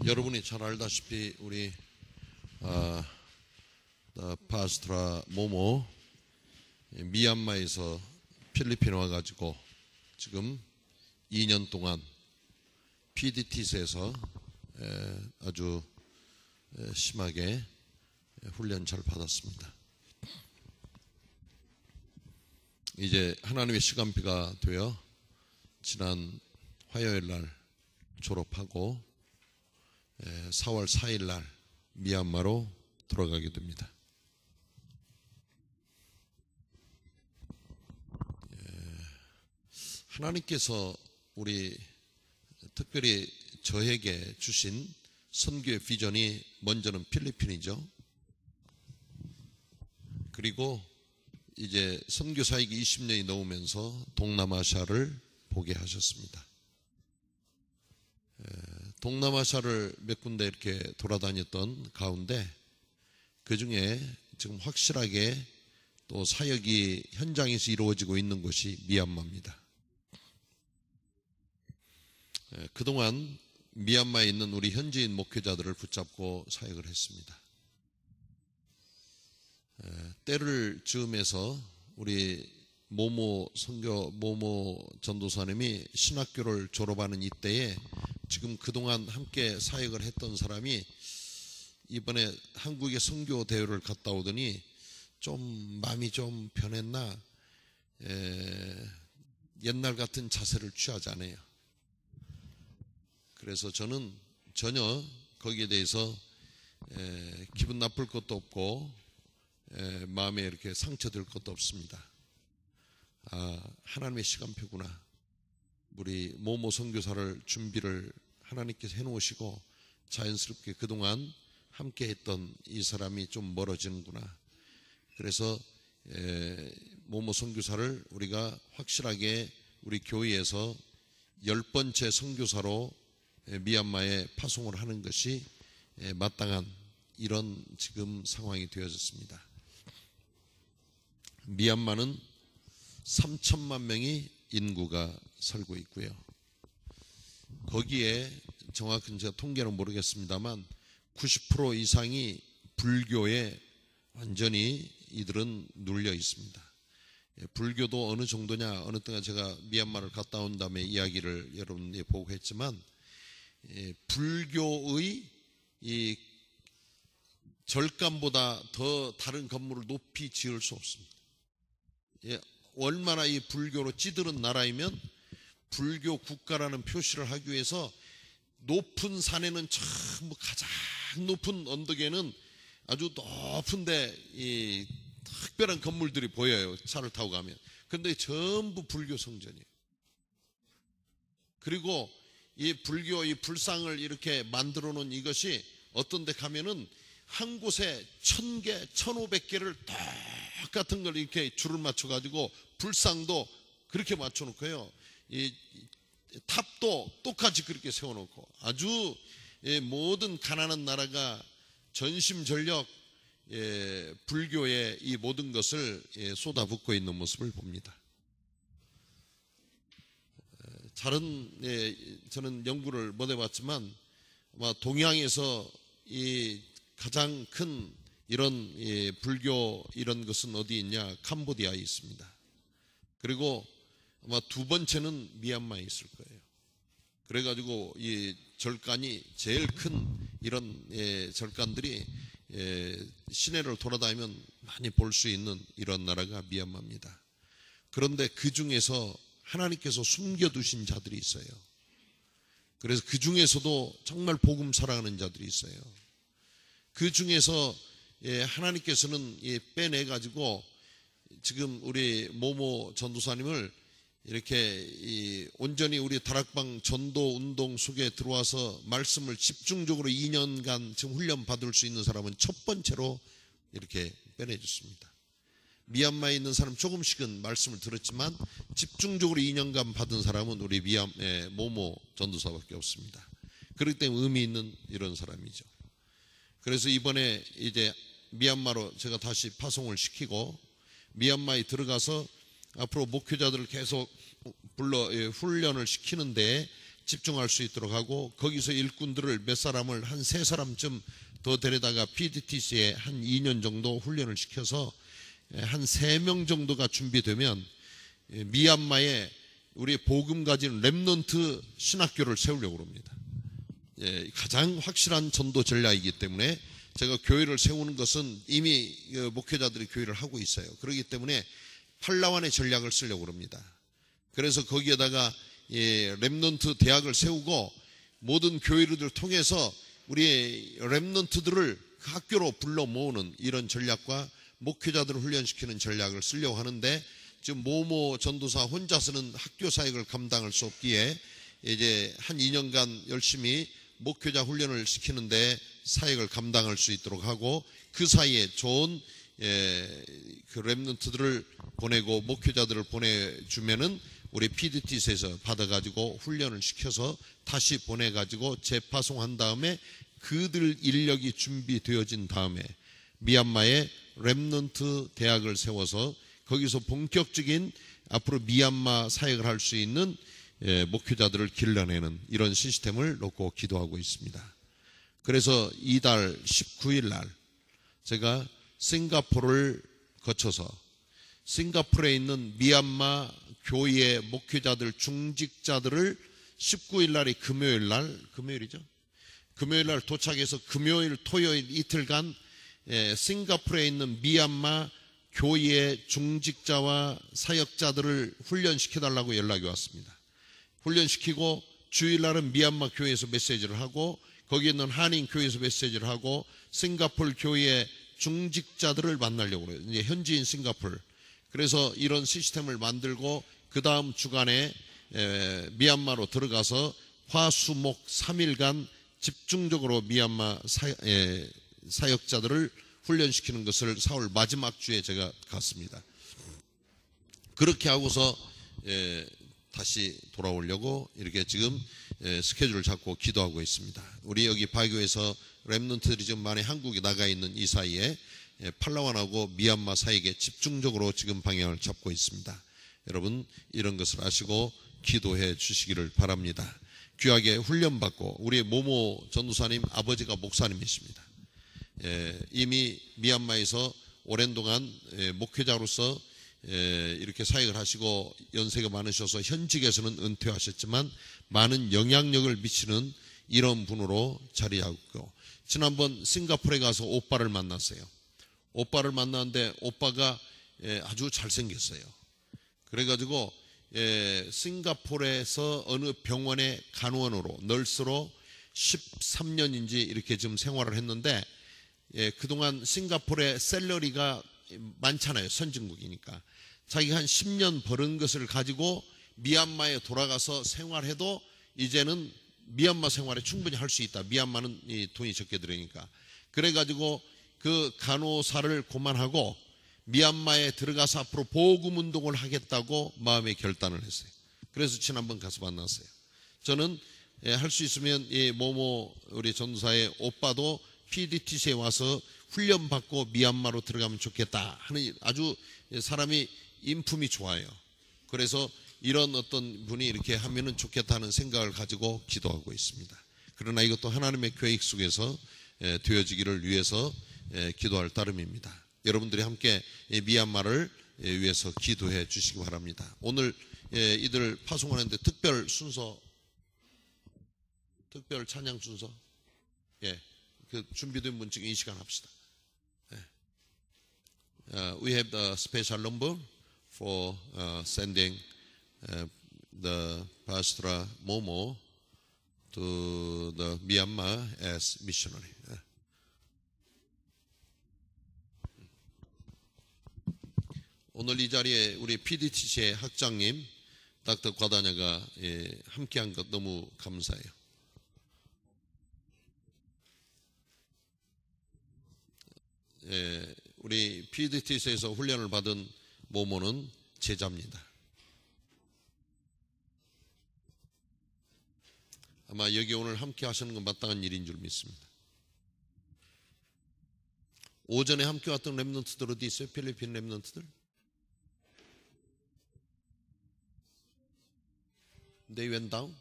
여러분이 잘 알다시피 우리 파스트라 모모 미얀마에서 필리핀 와가지고 지금 2년 동안 PDT에서 아주 심하게 훈련 잘 받았습니다. 이제 하나님의 시간표가 되어 지난 화요일 날 졸업하고 4월 4일 날 미얀마로 돌아가게 됩니다. 하나님께서 우리 특별히 저에게 주신 선교의 비전이 먼저는 필리핀이죠. 그리고 이제 선교사역이 20년이 넘으면서 동남아시아를 보게 하셨습니다. 동남아시아를 몇 군데 이렇게 돌아다녔던 가운데 그 중에 지금 확실하게 또 사역이 현장에서 이루어지고 있는 곳이 미얀마입니다. 그동안 미얀마에 있는 우리 현지인 목회자들을 붙잡고 사역을 했습니다. 때를 즈음해서 우리 모모 전도사님이 신학교를 졸업하는 이때에 지금 그동안 함께 사역을 했던 사람이 이번에 한국에 선교 대회를 갔다 오더니 좀 마음이 좀 변했나, 옛날 같은 자세를 취하지 않아요. 그래서 저는 전혀 거기에 대해서 기분 나쁠 것도 없고 마음에 이렇게 상처될 것도 없습니다. 하나님의 시간표구나. 우리 모모 선교사를 준비를 하나님께서 해놓으시고 자연스럽게 그동안 함께 했던 이 사람이 좀 멀어지는구나. 그래서 모모 선교사를 우리가 확실하게 우리 교회에서 10번째 선교사로 미얀마에 파송을 하는 것이 마땅한 이런 지금 상황이 되어졌습니다. 미얀마는 3천만 명이 인구가 살고 있고요. 거기에 정확한 제가 통계는 모르겠습니다만 90% 이상이 불교에 완전히 이들은 눌려 있습니다. 불교도 어느 정도냐, 어느 때가 제가 미얀마를 갔다 온 다음에 이야기를 여러분이 보고 했지만, 불교의 이 절간보다 더 다른 건물을 높이 지을 수 없습니다. 얼마나 이 불교로 찌들은 나라이면 불교 국가라는 표시를 하기 위해서 높은 산에는 전부 가장 높은 언덕에는 아주 높은데 이 특별한 건물들이 보여요. 차를 타고 가면. 그런데 전부 불교 성전이에요. 그리고 이 불교 이 불상을 이렇게 만들어 놓은 이것이 어떤 데 가면은 한 곳에 1000개, 1500개를 똑같은 걸 이렇게 줄을 맞춰 가지고 불상도 그렇게 맞춰 놓고요. 이 탑도 똑같이 그렇게 세워 놓고 아주 모든 가난한 나라가 전심전력 불교의 이 모든 것을 쏟아붓고 있는 모습을 봅니다. 저는 연구를 못 해봤지만 아마 동양에서 이 가장 큰 이런 불교 이런 것은 어디 있냐? 캄보디아에 있습니다. 그리고 아마 두 번째는 미얀마에 있을 거예요. 그래가지고 이 절간이 제일 큰 이런 절간들이 시내를 돌아다니면 많이 볼 수 있는 이런 나라가 미얀마입니다. 그런데 그 중에서 하나님께서 숨겨두신 자들이 있어요. 그래서 그 중에서도 정말 복음 사랑하는 자들이 있어요. 그 중에서 하나님께서는 빼내가지고 지금 우리 모모 전도사님을 이렇게 온전히 우리 다락방 전도 운동 속에 들어와서 말씀을 집중적으로 2년간 지금 훈련 받을 수 있는 사람은 첫 번째로 이렇게 빼내줬습니다. 미얀마에 있는 사람 조금씩은 말씀을 들었지만 집중적으로 2년간 받은 사람은 우리 모모 전도사밖에 없습니다. 그렇기 때문에 의미 있는 이런 사람이죠. 그래서 이번에 이제 미얀마로 제가 다시 파송을 시키고 미얀마에 들어가서 앞으로 목회자들을 계속 불러 훈련을 시키는데 집중할 수 있도록 하고 거기서 일꾼들을 몇 사람을 한 3사람쯤 더 데려다가 PDTC에 한 2년 정도 훈련을 시켜서 한 3명 정도가 준비되면 미얀마에 우리 복음 가진 렘넌트 신학교를 세우려고 합니다. 가장 확실한 전도 전략이기 때문에 제가 교회를 세우는 것은 이미 목회자들이 교회를 하고 있어요. 그렇기 때문에 팔라완의 전략을 쓰려고 합니다. 그래서 거기에다가 렘넌트 대학을 세우고 모든 교회를 통해서 우리 렘넌트들을 그 학교로 불러 모으는 이런 전략과 목회자들을 훈련시키는 전략을 쓰려고 하는데 지금 모모 전도사 혼자서는 학교 사역을 감당할 수 없기에 이제 한 2년간 열심히 목회자 훈련을 시키는데 사역을 감당할 수 있도록 하고 그 사이에 좋은 그 렘넌트들을 보내고 목회자들을 보내주면은 우리 PDT에서 받아가지고 훈련을 시켜서 다시 보내가지고 재파송한 다음에 그들 인력이 준비되어진 다음에 미얀마에 렘넌트 대학을 세워서 거기서 본격적인 앞으로 미얀마 사역을 할 수 있는 목회자들을 길러내는 이런 시스템을 놓고 기도하고 있습니다. 그래서 이달 19일 날 제가 싱가포르를 거쳐서 싱가포르에 있는 미얀마 교회의 목회자들 중직자들을 19일 날이 금요일이죠. 금요일 날 도착해서 금요일 토요일 이틀간 싱가포르에 있는 미얀마 교회의 중직자와 사역자들을 훈련시켜달라고 연락이 왔습니다. 훈련시키고 주일날은 미얀마 교회에서 메시지를 하고 거기에 있는 한인 교회에서 메시지를 하고 싱가포르 교회의 중직자들을 만나려고 해요. 이제 현지인 싱가포르. 그래서 이런 시스템을 만들고 그 다음 주간에 미얀마로 들어가서 화수목 3일간 집중적으로 미얀마 사역자들을 훈련시키는 것을 4월 마지막 주에 제가 갔습니다. 그렇게 하고서 다시 돌아오려고 이렇게 지금 스케줄을 잡고 기도하고 있습니다. 우리 여기 바교에서 렘넌트들이 지금 많이 한국에 나가 있는 이 사이에 팔라완하고 미얀마 사이에 집중적으로 지금 방향을 잡고 있습니다. 여러분 이런 것을 아시고 기도해 주시기를 바랍니다. 귀하게 훈련받고 우리 모모 전도사님 아버지가 목사님이십니다. 이미 미얀마에서 오랜 동안 목회자로서 이렇게 사역을 하시고 연세가 많으셔서 현직에서는 은퇴하셨지만 많은 영향력을 미치는 이런 분으로 자리하고, 지난번 싱가포르에 가서 오빠를 만났어요. 오빠를 만났는데 오빠가 아주 잘생겼어요. 그래가지고 싱가포르에서 어느 병원의 간호원으로 널스로 13년인지 이렇게 지금 생활을 했는데, 그동안 싱가포르의 샐러리가 많잖아요. 선진국이니까. 자기가 한 10년 벌은 것을 가지고 미얀마에 돌아가서 생활해도 이제는 미얀마 생활에 충분히 할 수 있다. 미얀마는 이 돈이 적게 들으니까. 그래가지고 그 간호사를 그만하고 미얀마에 들어가서 앞으로 복음 운동을 하겠다고 마음의 결단을 했어요. 그래서 지난번 가서 만났어요. 저는 할 수 있으면 이 모모 우리 전도사의 오빠도 PDTC에 와서 훈련받고 미얀마로 들어가면 좋겠다 하는 아주 사람이 인품이 좋아요. 그래서 이런 어떤 분이 이렇게 하면은 좋겠다는 생각을 가지고 기도하고 있습니다. 그러나 이것도 하나님의 계획 속에서 되어지기를 위해서 기도할 따름입니다. 여러분들이 함께 미얀마를 위해서 기도해 주시기 바랍니다. 오늘 이들 파송하는데 특별 순서, 특별 찬양 순서, 그 준비된 분 지금 이 시간 합시다. We have the special number for sending the Pastor Momo to the Myanmar as missionary. 오늘 이 자리에 우리 PDTC의 학장님 닥터 과다냐가 함께한 것 너무 감사해요. 우리 PDTC에서 훈련을 받은 모모는 제자입니다. 아마 여기 오늘 함께 하시는 건 마땅한 일인 줄 믿습니다. 오전에 함께 왔던 랩런트들 어디 있어요? 필리핀 랩런트들? They went down?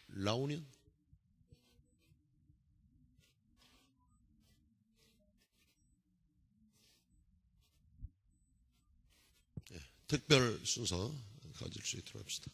라오니언? 특별 순서 가질 수 있도록 합시다.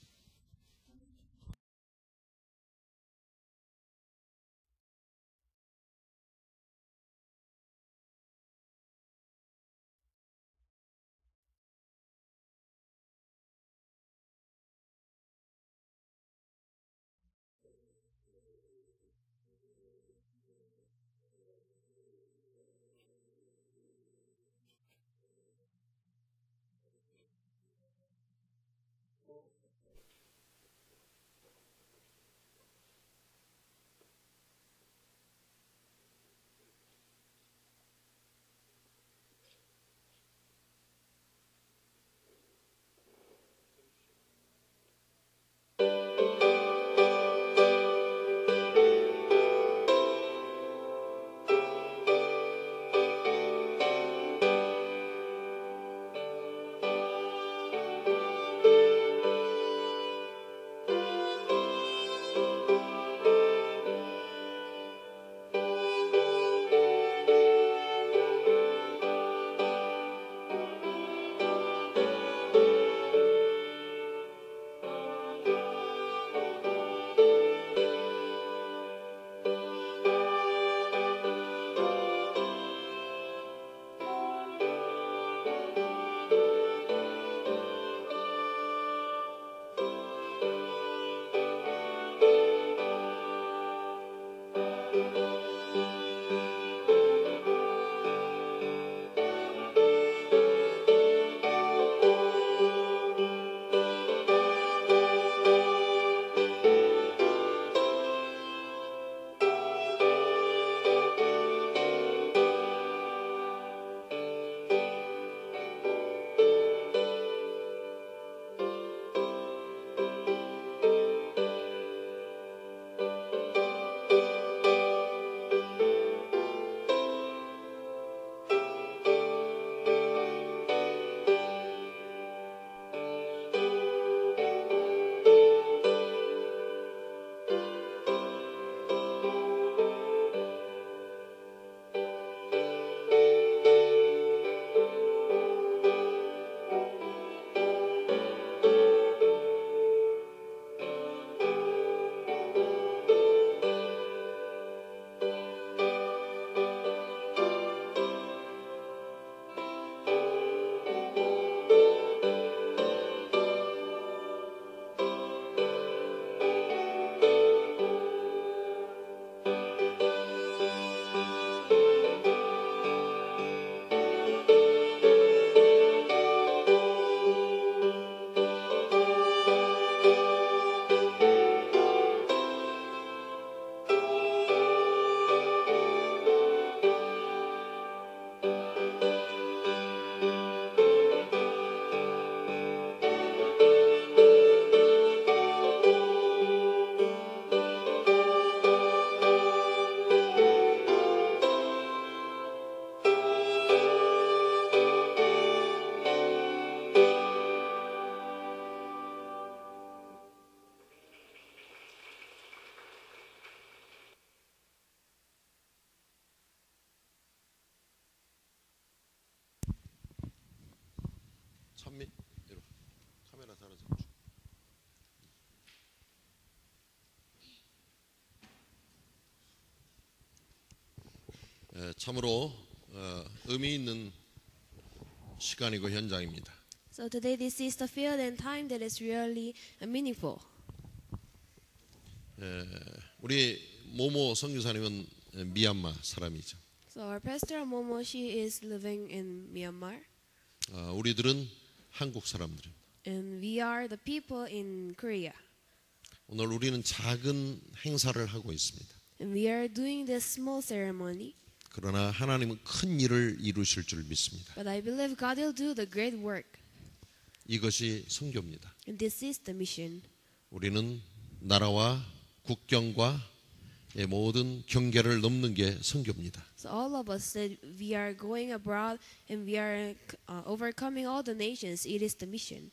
찬미 이리 카메라 다른 사람 줘. 참으로 의미 있는 시간이고 현장입니다. So today this is the field and time that is really meaningful. 우리 모모 선교사님은 미얀마 사람이죠. So our pastor Momo, she is living in Myanmar, 우리들은 한국 사람들입니다. and we are the people in Korea. 오늘 우리는 작은 행사를 하고 있습니다. And we are doing this small ceremony, 그러나 하나님은 큰 일을 이루실 줄 믿습니다. but I believe God will do the great work. 이것이 선교입니다. And this is the mission. 우리는 나라와 국경과 모든 경계를 넘는 게 선교입니다. So all of us said we are going abroad and we are overcoming all the nations. It is the mission.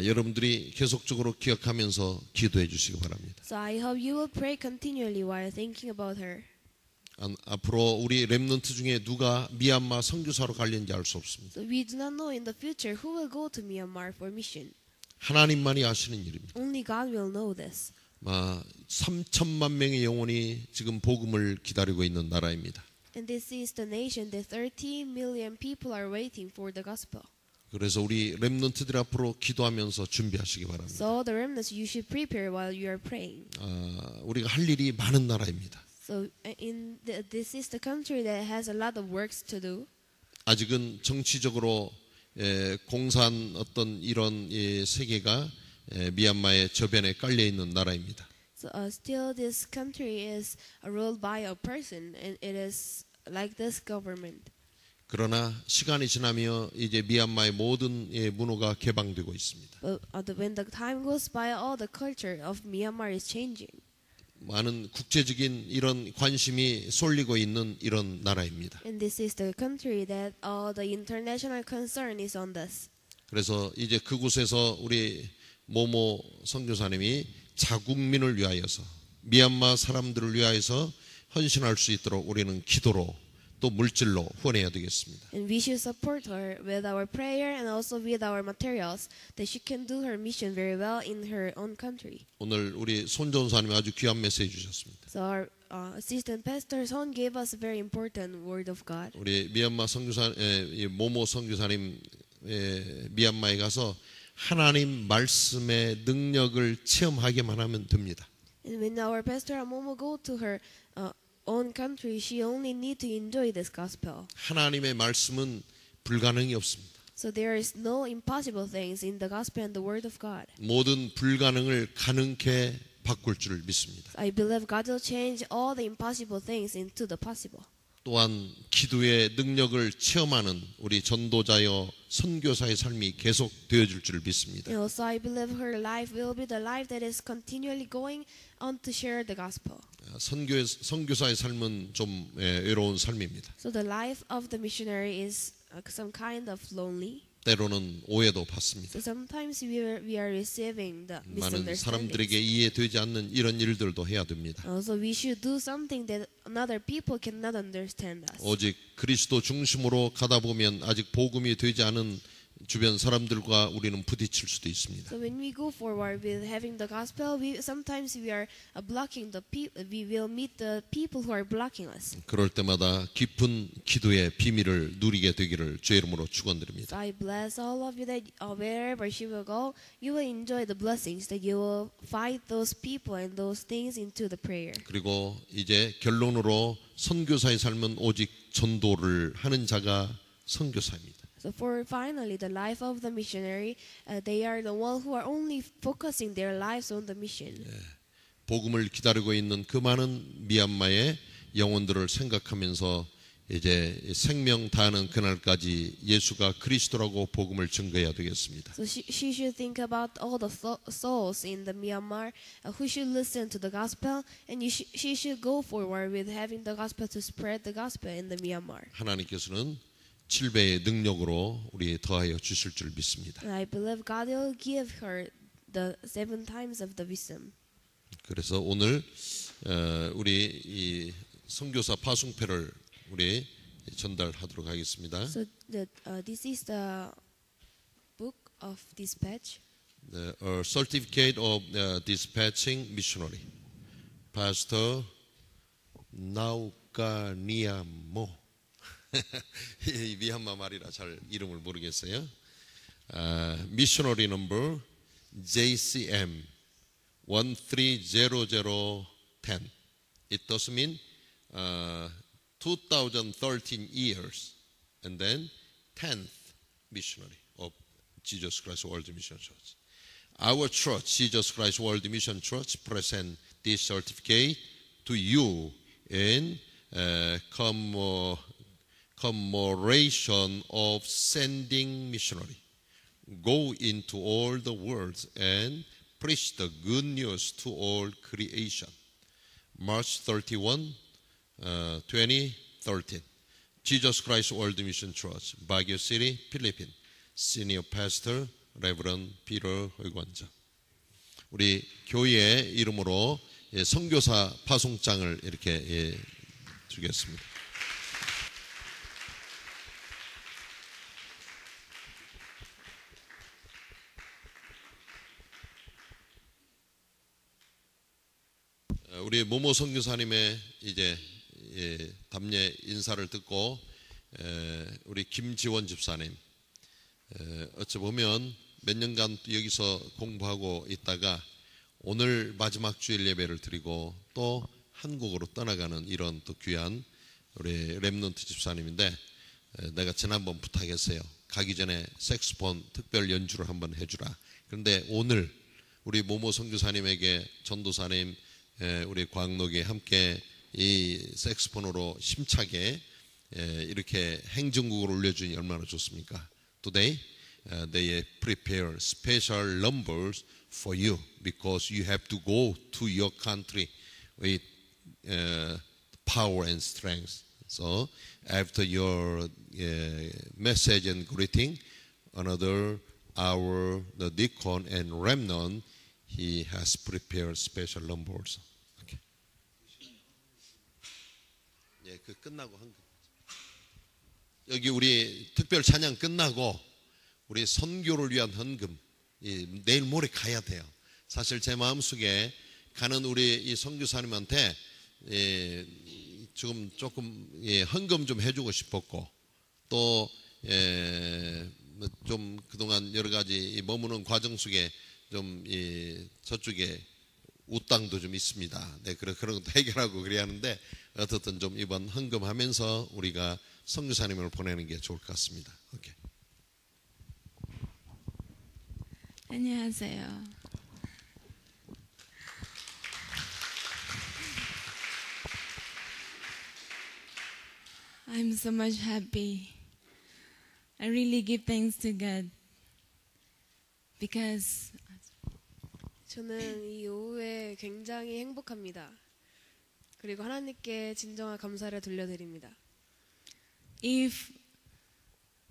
여러분들이 계속적으로 기억하면서 기도해 주시기 바랍니다. So I hope you will pray continually while thinking about her. 앞으로 우리 렘넌트 중에 누가 미얀마 선교사로 갈는지 알 수 없습니다. So we do not know in the future who will go to Myanmar for mission. 하나님만이 아시는 일입니다. Only God will know this. 3천만 명의 영혼이 지금 복음을 기다리고 있는 나라입니다. And this is the nation that 30 million people are waiting for the gospel. 그래서 우리 렘넌트들 앞으로 기도하면서 준비하시기 바랍니다. So all the remnants, you should prepare while you are praying. 우리가 할 일이 많은 나라입니다. So this is the country that has a lot of works to do. 아직은 정치적으로 공산 어떤 이런 세계가 미얀마의 저변에 깔려 있는 나라입니다. So still this country is ruled by a person, and it is like this government. 그러나 시간이 지나며 이제 미얀마의 모든 문화가 개방되고 있습니다. But when the time goes by, all the culture of Myanmar is changing. 많은 국제적인 이런 관심이 쏠리고 있는 이런 나라입니다. And this is the country that all the international concern is on this. 그래서 이제 그곳에서 우리 모모 선교사님이 자국민을 위하여서 미얀마 사람들을 위하여서 헌신할 수 있도록 우리는 기도로 또 물질로 후원해야 되겠습니다. And we should support her with our prayer and also with our materials that she can do her mission very well in her own country. 오늘 우리 손 전사님이 아주 귀한 메시지 주셨습니다. So our assistant pastor Son gave us a very important word of God. 우리 미얀마 선교사 모모 선교사님 미얀마에 가서 하나님 말씀의 능력을 체험하게만 하면 됩니다. And when our pastor Momo go to her own country, she only need to enjoy this gospel. 하나님의 말씀은 불가능이 없습니다. So there is no impossible things in the gospel and the word of God. 모든 불가능을 가능케 바꿀 줄 믿습니다. I believe God will change all the impossible things into the possible. 또한 기도의 능력을 체험하는 우리 전도자여 선교사의 삶이 계속 되어줄 줄 믿습니다. And also I believe her life will be the life that is continually going on to share the gospel. 선교사의 삶은 좀 외로운 삶입니다. So the life of the missionary is some kind of lonely. 때로는 오해도 받습니다. So sometimes we are receiving the 많은 misunderstandings. 사람들에게 이해되지 않는 이런 일들도 해야 됩니다. Also we should do something that another people cannot understand us. 오직 그리스도 중심으로 가다 보면 아직 복음이 되지 않은 주변 사람들과 우리는 부딪힐 수도 있습니다. So when we go forward with having the gospel, sometimes we are blocking the people. We will meet the people who are blocking us. 그럴 때마다 깊은 기도의 비밀을 누리게 되기를 주의 이름으로 축원드립니다. So I bless all of you that wherever she will go, you will enjoy the blessings that you will fight those people and those things into the prayer. 그리고 이제 결론으로 선교사의 삶은 오직 전도를 하는 자가 선교사입니다. So for finally the life of the missionary, they are the one who are only focusing their lives on the mission. 복음을 기다리고 있는 그 많은 미얀마의 영혼들을 생각하면서 이제 생명 다하는 그날까지 예수가 그리스도라고 복음을 증거해야 되겠습니다. So she should think about all the souls in the Myanmar who should listen to the gospel, and she should go forward with having the gospel to spread the gospel in the Myanmar. 하나님께서는 7배의 능력으로 우리 더하여 주실 줄 믿습니다. And I believe God will give her the 7 times of the wisdom. 그래서 오늘 우리 이 선교사 파송패를 우리 전달하도록 하겠습니다. So this is the book of dispatch? A certificate of dispatching missionary. Pastor 나우카니아모. 이 미얀마 말이라 잘 이름을 모르겠어요. Missionary number JCM 130010. It does mean 2013 years and then 10th missionary of Jesus Christ World Mission Church. Our church, Jesus Christ World Mission Church, present this certificate to you in commemoration of sending missionary. Go into all the world and preach the good news to all creation. March 31, 2013. Jesus Christ World Mission Church, Baguio City, Philippines. Senior Pastor, Reverend Peter 회관장. 우리 교회 이름으로 선교사 파송장을 이렇게 주겠습니다. 우리 모모 선교사님의 이제 답례 인사를 듣고 우리 김지원 집사님 어찌 보면 몇 년간 여기서 공부하고 있다가 오늘 마지막 주일 예배를 드리고 또 한국으로 떠나가는 이런 또 귀한 우리 렘넌트 집사님인데 내가 지난번 부탁했어요. 가기 전에 색소폰 특별 연주를 한번 해주라. 그런데 오늘 우리 모모 선교사님에게 전도사님 우리 광록이 함께 이 색소폰으로 힘차게 이렇게 행진곡을 올려주니 얼마나 좋습니까? Today they prepare special numbers for you because you have to go to your country with power and strength. So after your message and greeting, another our the deacon and remnant he has prepared special numbers. Okay. 예, 그 끝나고 한 여기 우리 특별 찬양 끝나고 우리 선교를 위한 헌금 내일 모레 가야 돼요. 사실 제 마음속에 가는 우리 이 선교사님한테 지금 조금 헌금 좀 해주고 싶었고 또 좀 그동안 여러 가지 머무는 과정 속에 좀 저쪽에 우땅도 좀 있습니다. 네, 그런 것도 해결하고 그래야 하는데 어떻든 좀 이번 헌금하면서 우리가 선교사님을 보내는 게 좋을 것 같습니다. 오케이. 안녕하세요. I'm so much happy. I really give thanks to God because 저는 이 오후에 굉장히 행복합니다. 그리고 하나님께 진정한 감사를 돌려드립니다. if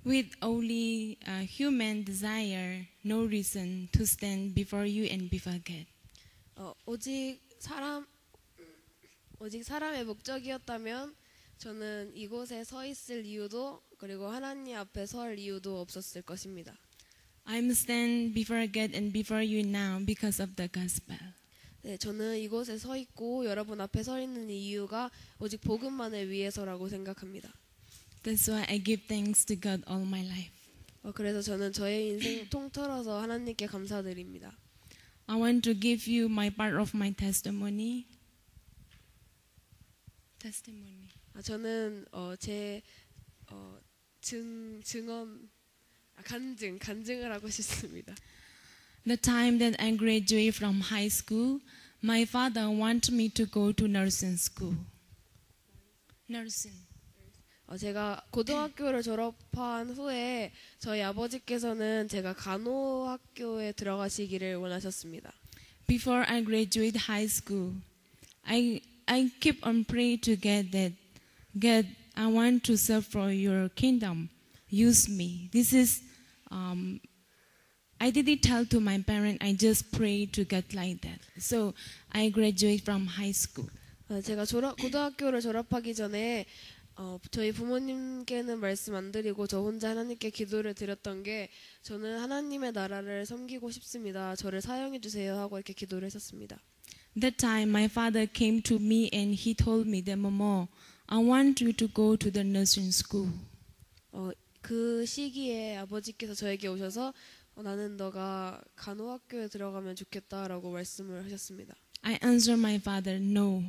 with only human desire, no reason to stand before you and before God. 오직 사람의 목적이었다면 저는 이곳에 서 있을 이유도 그리고 하나님 앞에 설 이유도 없었을 것입니다. I'm stand before God and before you now because of the gospel. 네, 저는 이곳에 서 있고 여러분 앞에 서 있는 이유가 오직 복음만을 위해서라고 생각합니다. That's why I give thanks to God all my life. 그래서 저는 저의 인생 통틀어서 하나님께 감사드립니다. I want to give you my part of my testimony. 저는 제 증언 간증을 하고 싶습니다. The time that I graduated from high school, my father wanted me to go to nursing school. Nursing. 제가 고등학교를 졸업한 후에 저희 아버지께서는 제가 간호학교에 들어가시기를 원하셨습니다. Before I graduate high school, I keep on praying to God that God, I want to serve for your kingdom. Use me. This is I didn't tell to my parents. I just prayed to God like that. So I graduate from high school. 제가 고등학교를 졸업하기 전에 저희 부모님께는 말씀 안 드리고 저 혼자 하나님께 기도를 드렸던 게 저는 하나님의 나라를 섬기고 싶습니다. 저를 사용해 주세요 하고 이렇게 기도를 했었습니다. That time, my father came to me and he told me that, Momo, I want you to go to the nursing school. 그 시기에 아버지께서 저에게 오셔서 나는 너가 간호학교에 들어가면 좋겠다라고 말씀을 하셨습니다. I answered my father, no,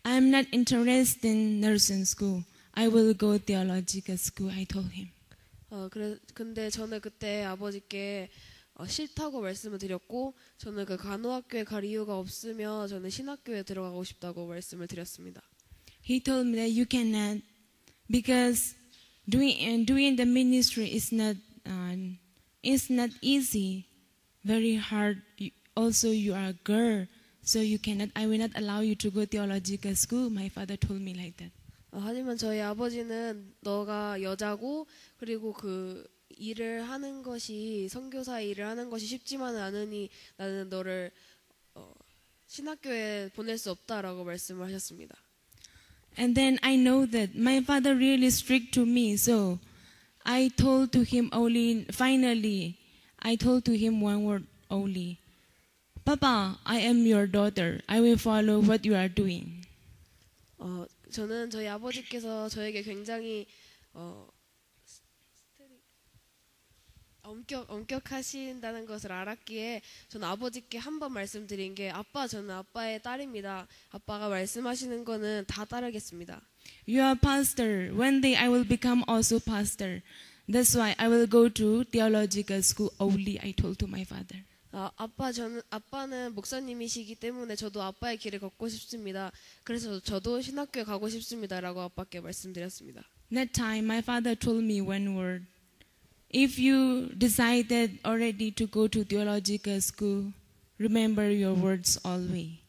I am not interested in nursing school. I will go theological school, I told him. 근데 저는 그때 아버지께 싫다고 말씀을 드렸고 저는 그 간호학교에 갈 이유가 없으며 저는 신학교에 들어가고 싶다고 말씀을 드렸습니다. He told me that you cannot because doing the ministry is not easy, very hard. Also, you are a girl, so you cannot. I will not allow you to go theological school. My father told me like that. 하지만 저희 아버지는 너가 여자고 그리고 그 일을 하는 것이 선교사 일을 하는 것이 쉽지만은 않으니 나는 너를 신학교에 보낼 수 없다라고 말씀을 하셨습니다. And then I know that my father really strict to me, so I told to him only. Finally, I told to him one word only. Papa, I am your daughter. I will follow what you are doing. 저는 저희 아버지께서 저에게 굉장히 엄격하신다는 것을 알았기에 저는 아버지께 한 번 말씀드린 게 아빠 저는 아빠의 딸입니다. 아빠가 말씀하시는 거는 다 따르겠습니다. You are pastor. One day I will become also pastor. That's why I will go to theological school only, I told to my father. 아빠는 목사님이시기 때문에 저도 아빠의 길을 걷고 싶습니다. 그래서 저도 신학교에 가고 싶습니다라고 아빠께 말씀드렸습니다. That time my father told me one word. If you decided already to go to theological school, remember your words always.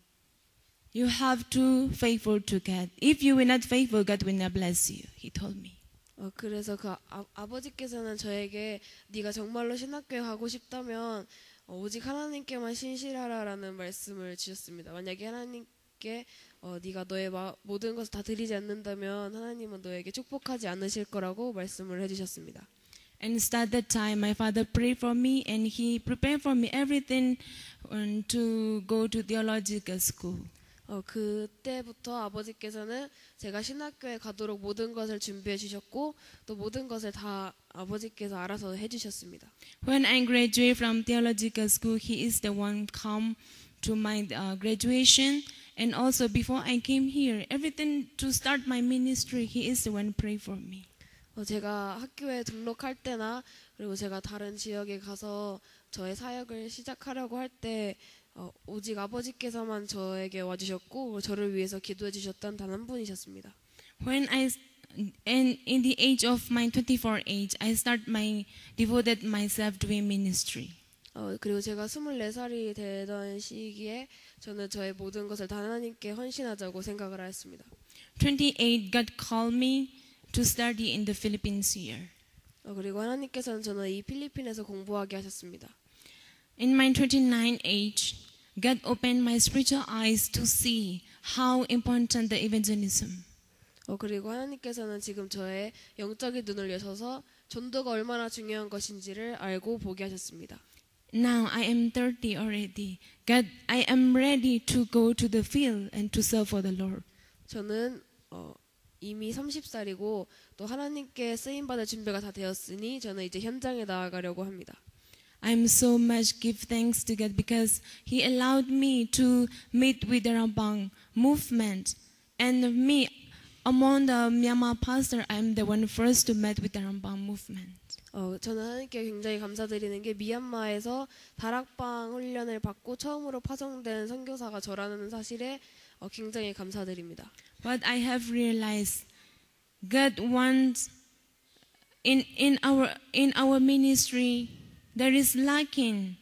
You have to faithful to God. If you will not faithful, God will not bless you. He told me. 그래서 그 아버지께서는 저에게 네가 정말로 신학교에 가고 싶다면 오직 하나님께만 신실하라라는 말씀을 주셨습니다. 만약에 하나님께 네가 너의 모든 것을 다 드리지 않는다면 하나님은 너에게 축복하지 않으실 거라고 말씀을 해주셨습니다. And start that time, my father prayed for me and he prepared for me everything to go to theological school. 그때부터 아버지께서는 제가 신학교에 가도록 모든 것을 준비해 주셨고 또 모든 것을 다 아버지께서 알아서 해주셨습니다. When I graduate from theological school, he is the one come to my graduation, and also before I came here, everything to start my ministry, he is the one pray for me. 제가 학교에 등록할 때나 그리고 제가 다른 지역에 가서 저의 사역을 시작하려고 할 때 오직 아버지께서만 저에게 와주셨고 저를 위해서 기도해 주셨던 단 한 분이셨습니다. And in the age of my 24 age, I devoted myself doing ministry. 그리고 제가 24살이 되던 시기에 저는 저의 모든 것을 다 하나님께 헌신하자고 생각을 하였습니다. 28, God called me to study in the Philippines here. 그리고 하나님께서는 저는 이 필리핀에서 공부하게 하셨습니다. In my 29 age, God opened my spiritual eyes to see how important the evangelism. 그리고 하나님께서는 지금 저의 영적인 눈을 여셔서 전도가 얼마나 중요한 것인지를 알고 보게 하셨습니다. Now I am 30 already. God, I am ready to go to the field and to serve for the Lord. 저는 이미 30살이고 또 하나님께 쓰임 받을 준비가 다 되었으니 저는 이제 현장에 나아가려고 합니다. I'm so much give thanks to God because He allowed me to meet with the Rambang movement, and me among the Myanmar pastor, I'm the one first to meet with the Rambang movement. 저는 하나님께 굉장히 감사드리는 게 미얀마에서 다락방 훈련을 받고 처음으로 파송된 선교사가 저라는 사실에 굉장히 감사드립니다. What I have realized, God wants in our ministry there is lacking.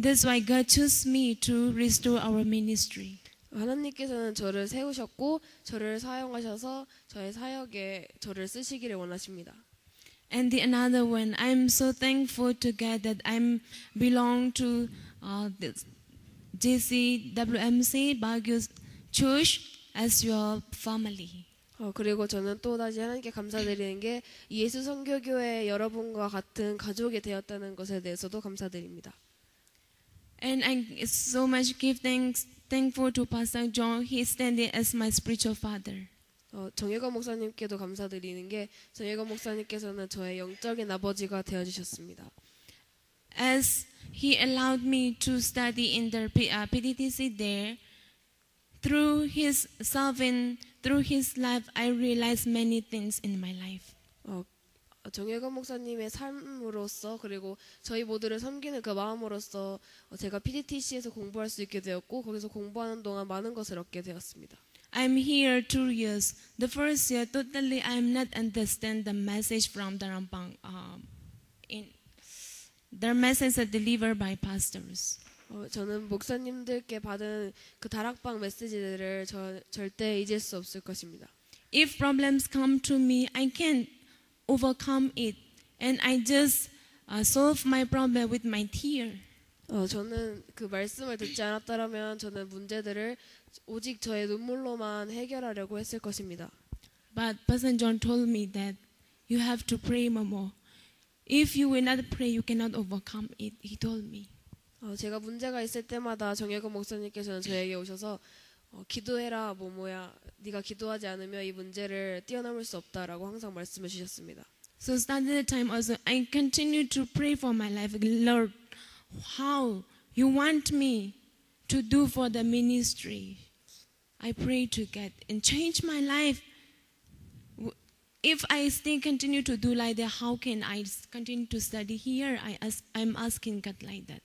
That's why God chose me to restore our ministry. 하나님께서는 저를 세우셨고 저를 사용하셔서 저의 사역에 저를 쓰시기를 원하십니다. And the another one, I'm so thankful to God that I belong to this JCWMC Baguio Church as your family. 그리고 저는 또 다시 하나님께 감사드리는 게 예수 선교교회 여러분과 같은 가족이 되었다는 것에 대해서도 감사드립니다. And I so much give thankful to Pastor John. He is standing as my spiritual father. 정혜건 목사님께도 감사드리는 게 정혜건 목사님께서는 저의 영적인 아버지가 되어주셨습니다. As he allowed me to study in the PDTC there, through his serving, through his life, I realized many things in my life. 정혜건 목사님의 삶으로서 그리고 저희 모두를 섬기는 그 마음으로서 제가 PDTC에서 공부할 수 있게 되었고 거기서 공부하는 동안 많은 것을 얻게 되었습니다. I'm here 2 years. The first year, totally I am not understand the message from the Rambang. The message are delivered by pastors. 저는 목사님들께 받은 그 다락방 메시지들을 절대 잊을 수 없을 것입니다. If problems come to me, I can overcome it, and I just solve my problem with my tear. 저는 그 말씀을 듣지 않았다면 저는 문제들을 오직 저의 눈물로만 해결하려고 했을 것입니다. But Pastor John told me that you have to pray more. If you will not pray, you cannot overcome it. He told me. 제가 문제가 있을 때마다 정혜건 목사님께서는 저에게 오셔서 기도해라 뭐야 네가 기도하지 않으면 이 문제를 뛰어넘을 수 없다라고 항상 말씀해 주셨습니다. So starting the time also, I continue to pray for my life. Lord, how you want me to do for the ministry? I pray to get and change my life. If I still continue to do like that, how can I continue to study here? I'm asking God like that.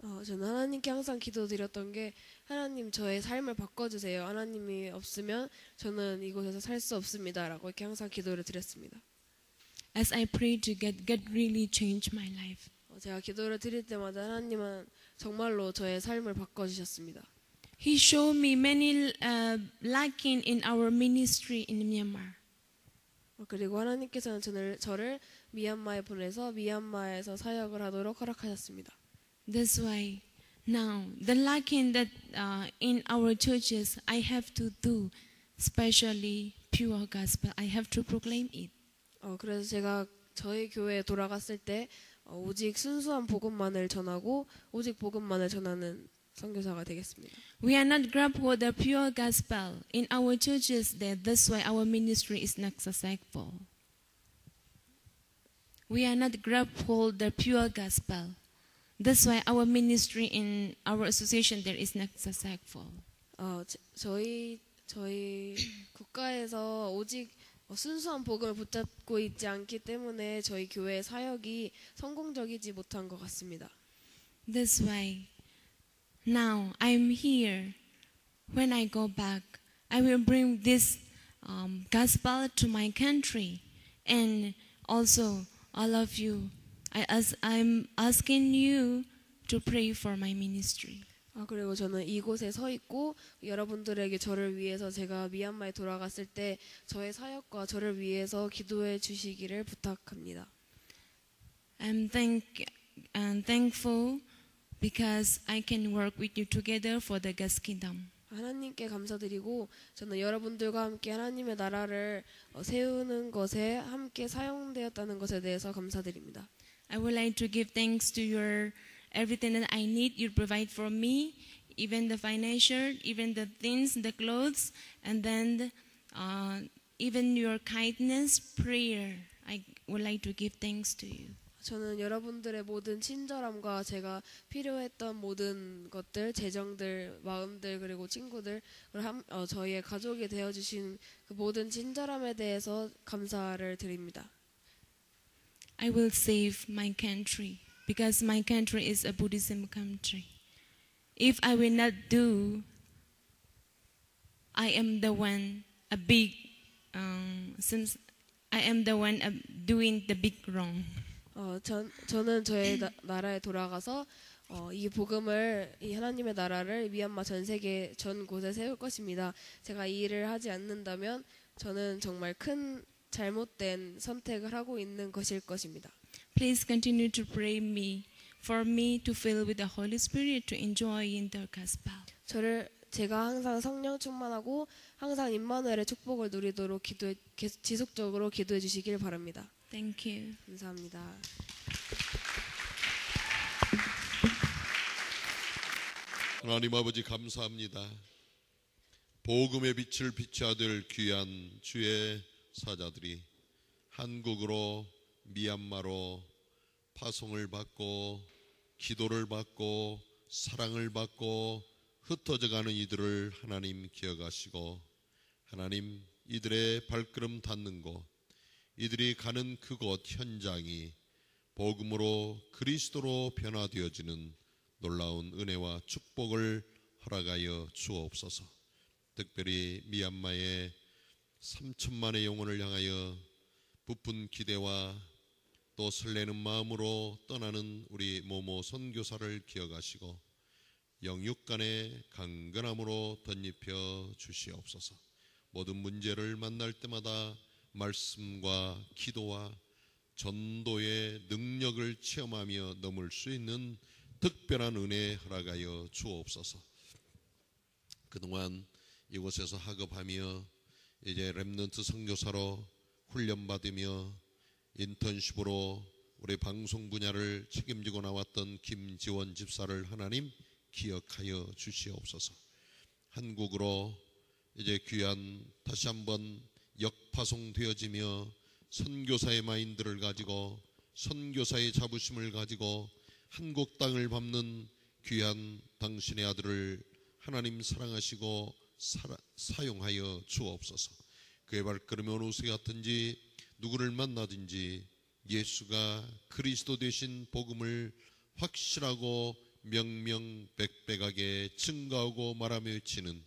저는 하나님께 항상 기도드렸던 게 하나님 저의 삶을 바꿔주세요. 하나님이 없으면 저는 이곳에서 살 수 없습니다라고 이렇게 항상 기도를 드렸습니다. As I pray to God really changed my life. 제가 기도를 드릴 때마다 하나님은 정말로 저의 삶을 바꿔주셨습니다. He showed me many lacking in our ministry in Myanmar. 그리고 하나님께서는 저를 미얀마에 보내서 미얀마에서 사역을 하도록 허락하셨습니다. That's why now the lacking that in our churches I have to do, especially pure gospel. I have to proclaim it. 그래서 제가 저희 교회에 돌아갔을 때 오직 순수한 복음만을 전하고 오직 복음만을 전하는 선교사가 되겠습니다. We are not grab for the pure gospel in our churches. That's why our ministry is not successful. We are not grab for the pure gospel. That's why our ministry in our association there is not successful. 저희 국가에서 오직 순수한 복음을 붙잡고 있지 않기 때문에 저희 교회의 사역이 성공적이지 못한 것 같습니다. That's why now I'm here. When I go back, I will bring this gospel to my country, and also all of you. I'm asking you to pray for my ministry. 그리고 저는 이곳에 서 있고 여러분들에게 저를 위해서 제가 미얀마에 돌아갔을 때 저의 사역과 저를 위해서 기도해 주시기를 부탁합니다. I'm thankful because I can work with you together for the God's kingdom. 하나님께 감사드리고 저는 여러분들과 함께 하나님의 나라를 세우는 것에 함께 사용되었다는 것에 대해서 감사드립니다. I would like to give thanks to your everything that I need. You provide for me, even the financial, even the things, the clothes, and then even your kindness, prayer. I would like to give thanks to you. 저는 여러분들의 모든 친절함과 제가 필요했던 모든 것들, 재정들, 마음들 그리고 친구들, 저희의 가족이 되어주신 그 모든 친절함에 대해서 감사를 드립니다. I will save my country because my country is a Buddhism country. If I will not do, I am the one since I am the one doing the big wrong. 저는 저의 나라에 돌아가서 이 복음을, 이 하나님의 나라를 미얀마 전 세계 전 곳에 세울 것입니다. 제가 이 일을 하지 않는다면 저는 정말 큰 잘못된 선택을 하고 있는 것일 것입니다. Please continue to pray for me to fill with the Holy Spirit to enjoy in the gospel. 제가 항상 성령 충만하고 항상 임마누엘의 축복을 누리도록 지속적으로 기도해 주시길 바랍니다. Thank you. 감사합니다. 하나님 아버지 감사합니다. 복음의 빛을 비춰야 될 귀한 주의 사자들이 한국으로 미얀마로 파송을 받고 기도를 받고 사랑을 받고 흩어져가는 이들을 하나님 기억하시고 하나님 이들의 발걸음 닿는 곳 이들이 가는 그곳 현장이 복음으로 그리스도로 변화되어지는 놀라운 은혜와 축복을 허락하여 주옵소서. 특별히 미얀마의 3천만의 영혼을 향하여 부푼 기대와 또 설레는 마음으로 떠나는 우리 모모 선교사를 기억하시고 영육간의 강건함으로 덧입혀 주시옵소서. 모든 문제를 만날 때마다 말씀과 기도와 전도의 능력을 체험하며 넘을 수 있는 특별한 은혜 허락하여 주옵소서. 그동안 이곳에서 학업하며 이제 렘넌트 선교사로 훈련받으며 인턴십으로 우리 방송 분야를 책임지고 나왔던 김지원 집사를 하나님 기억하여 주시옵소서. 한국으로 이제 귀한 다시 한번 역파송되어지며 선교사의 마인드를 가지고 선교사의 자부심을 가지고 한국 땅을 밟는 귀한 당신의 아들을 하나님 사랑하시고 사용하여 주옵소서. 그의 발걸음이 어느 곳에 갔든지 누구를 만나든지 예수가 그리스도 되신 복음을 확실하고 명명백백하게 증거하고 말하며 외치는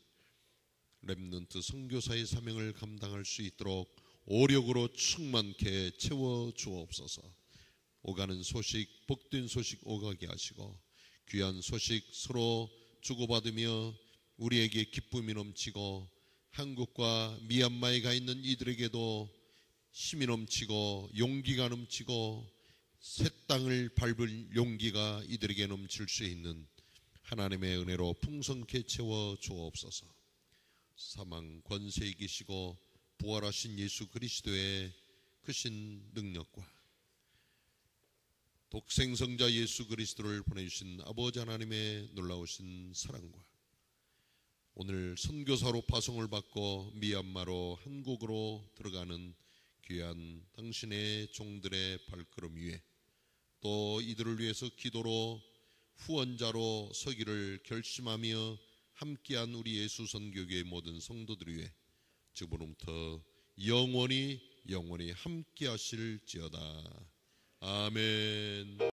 렘넌트 선교사의 사명을 감당할 수 있도록 오력으로 충만케 채워 주옵소서. 오가는 소식, 복된 소식 오가게 하시고 귀한 소식 서로 주고받으며 우리에게 기쁨이 넘치고 한국과 미얀마에 가 있는 이들에게도 힘이 넘치고 용기가 넘치고 새 땅을 밟을 용기가 이들에게 넘칠 수 있는 하나님의 은혜로 풍성케 채워 주옵소서. 사망 권세 이기시고 부활하신 예수 그리스도의 크신 능력과 독생성자 예수 그리스도를 보내주신 아버지 하나님의 놀라우신 사랑과 오늘 선교사로 파송을 받고 미얀마로 한국으로 들어가는 귀한 당신의 종들의 발걸음 위에 또 이들을 위해서 기도로 후원자로 서기를 결심하며 함께한 우리 예수 선교교의 모든 성도들 위해 지금부터 영원히 함께 하실지어다. 아멘.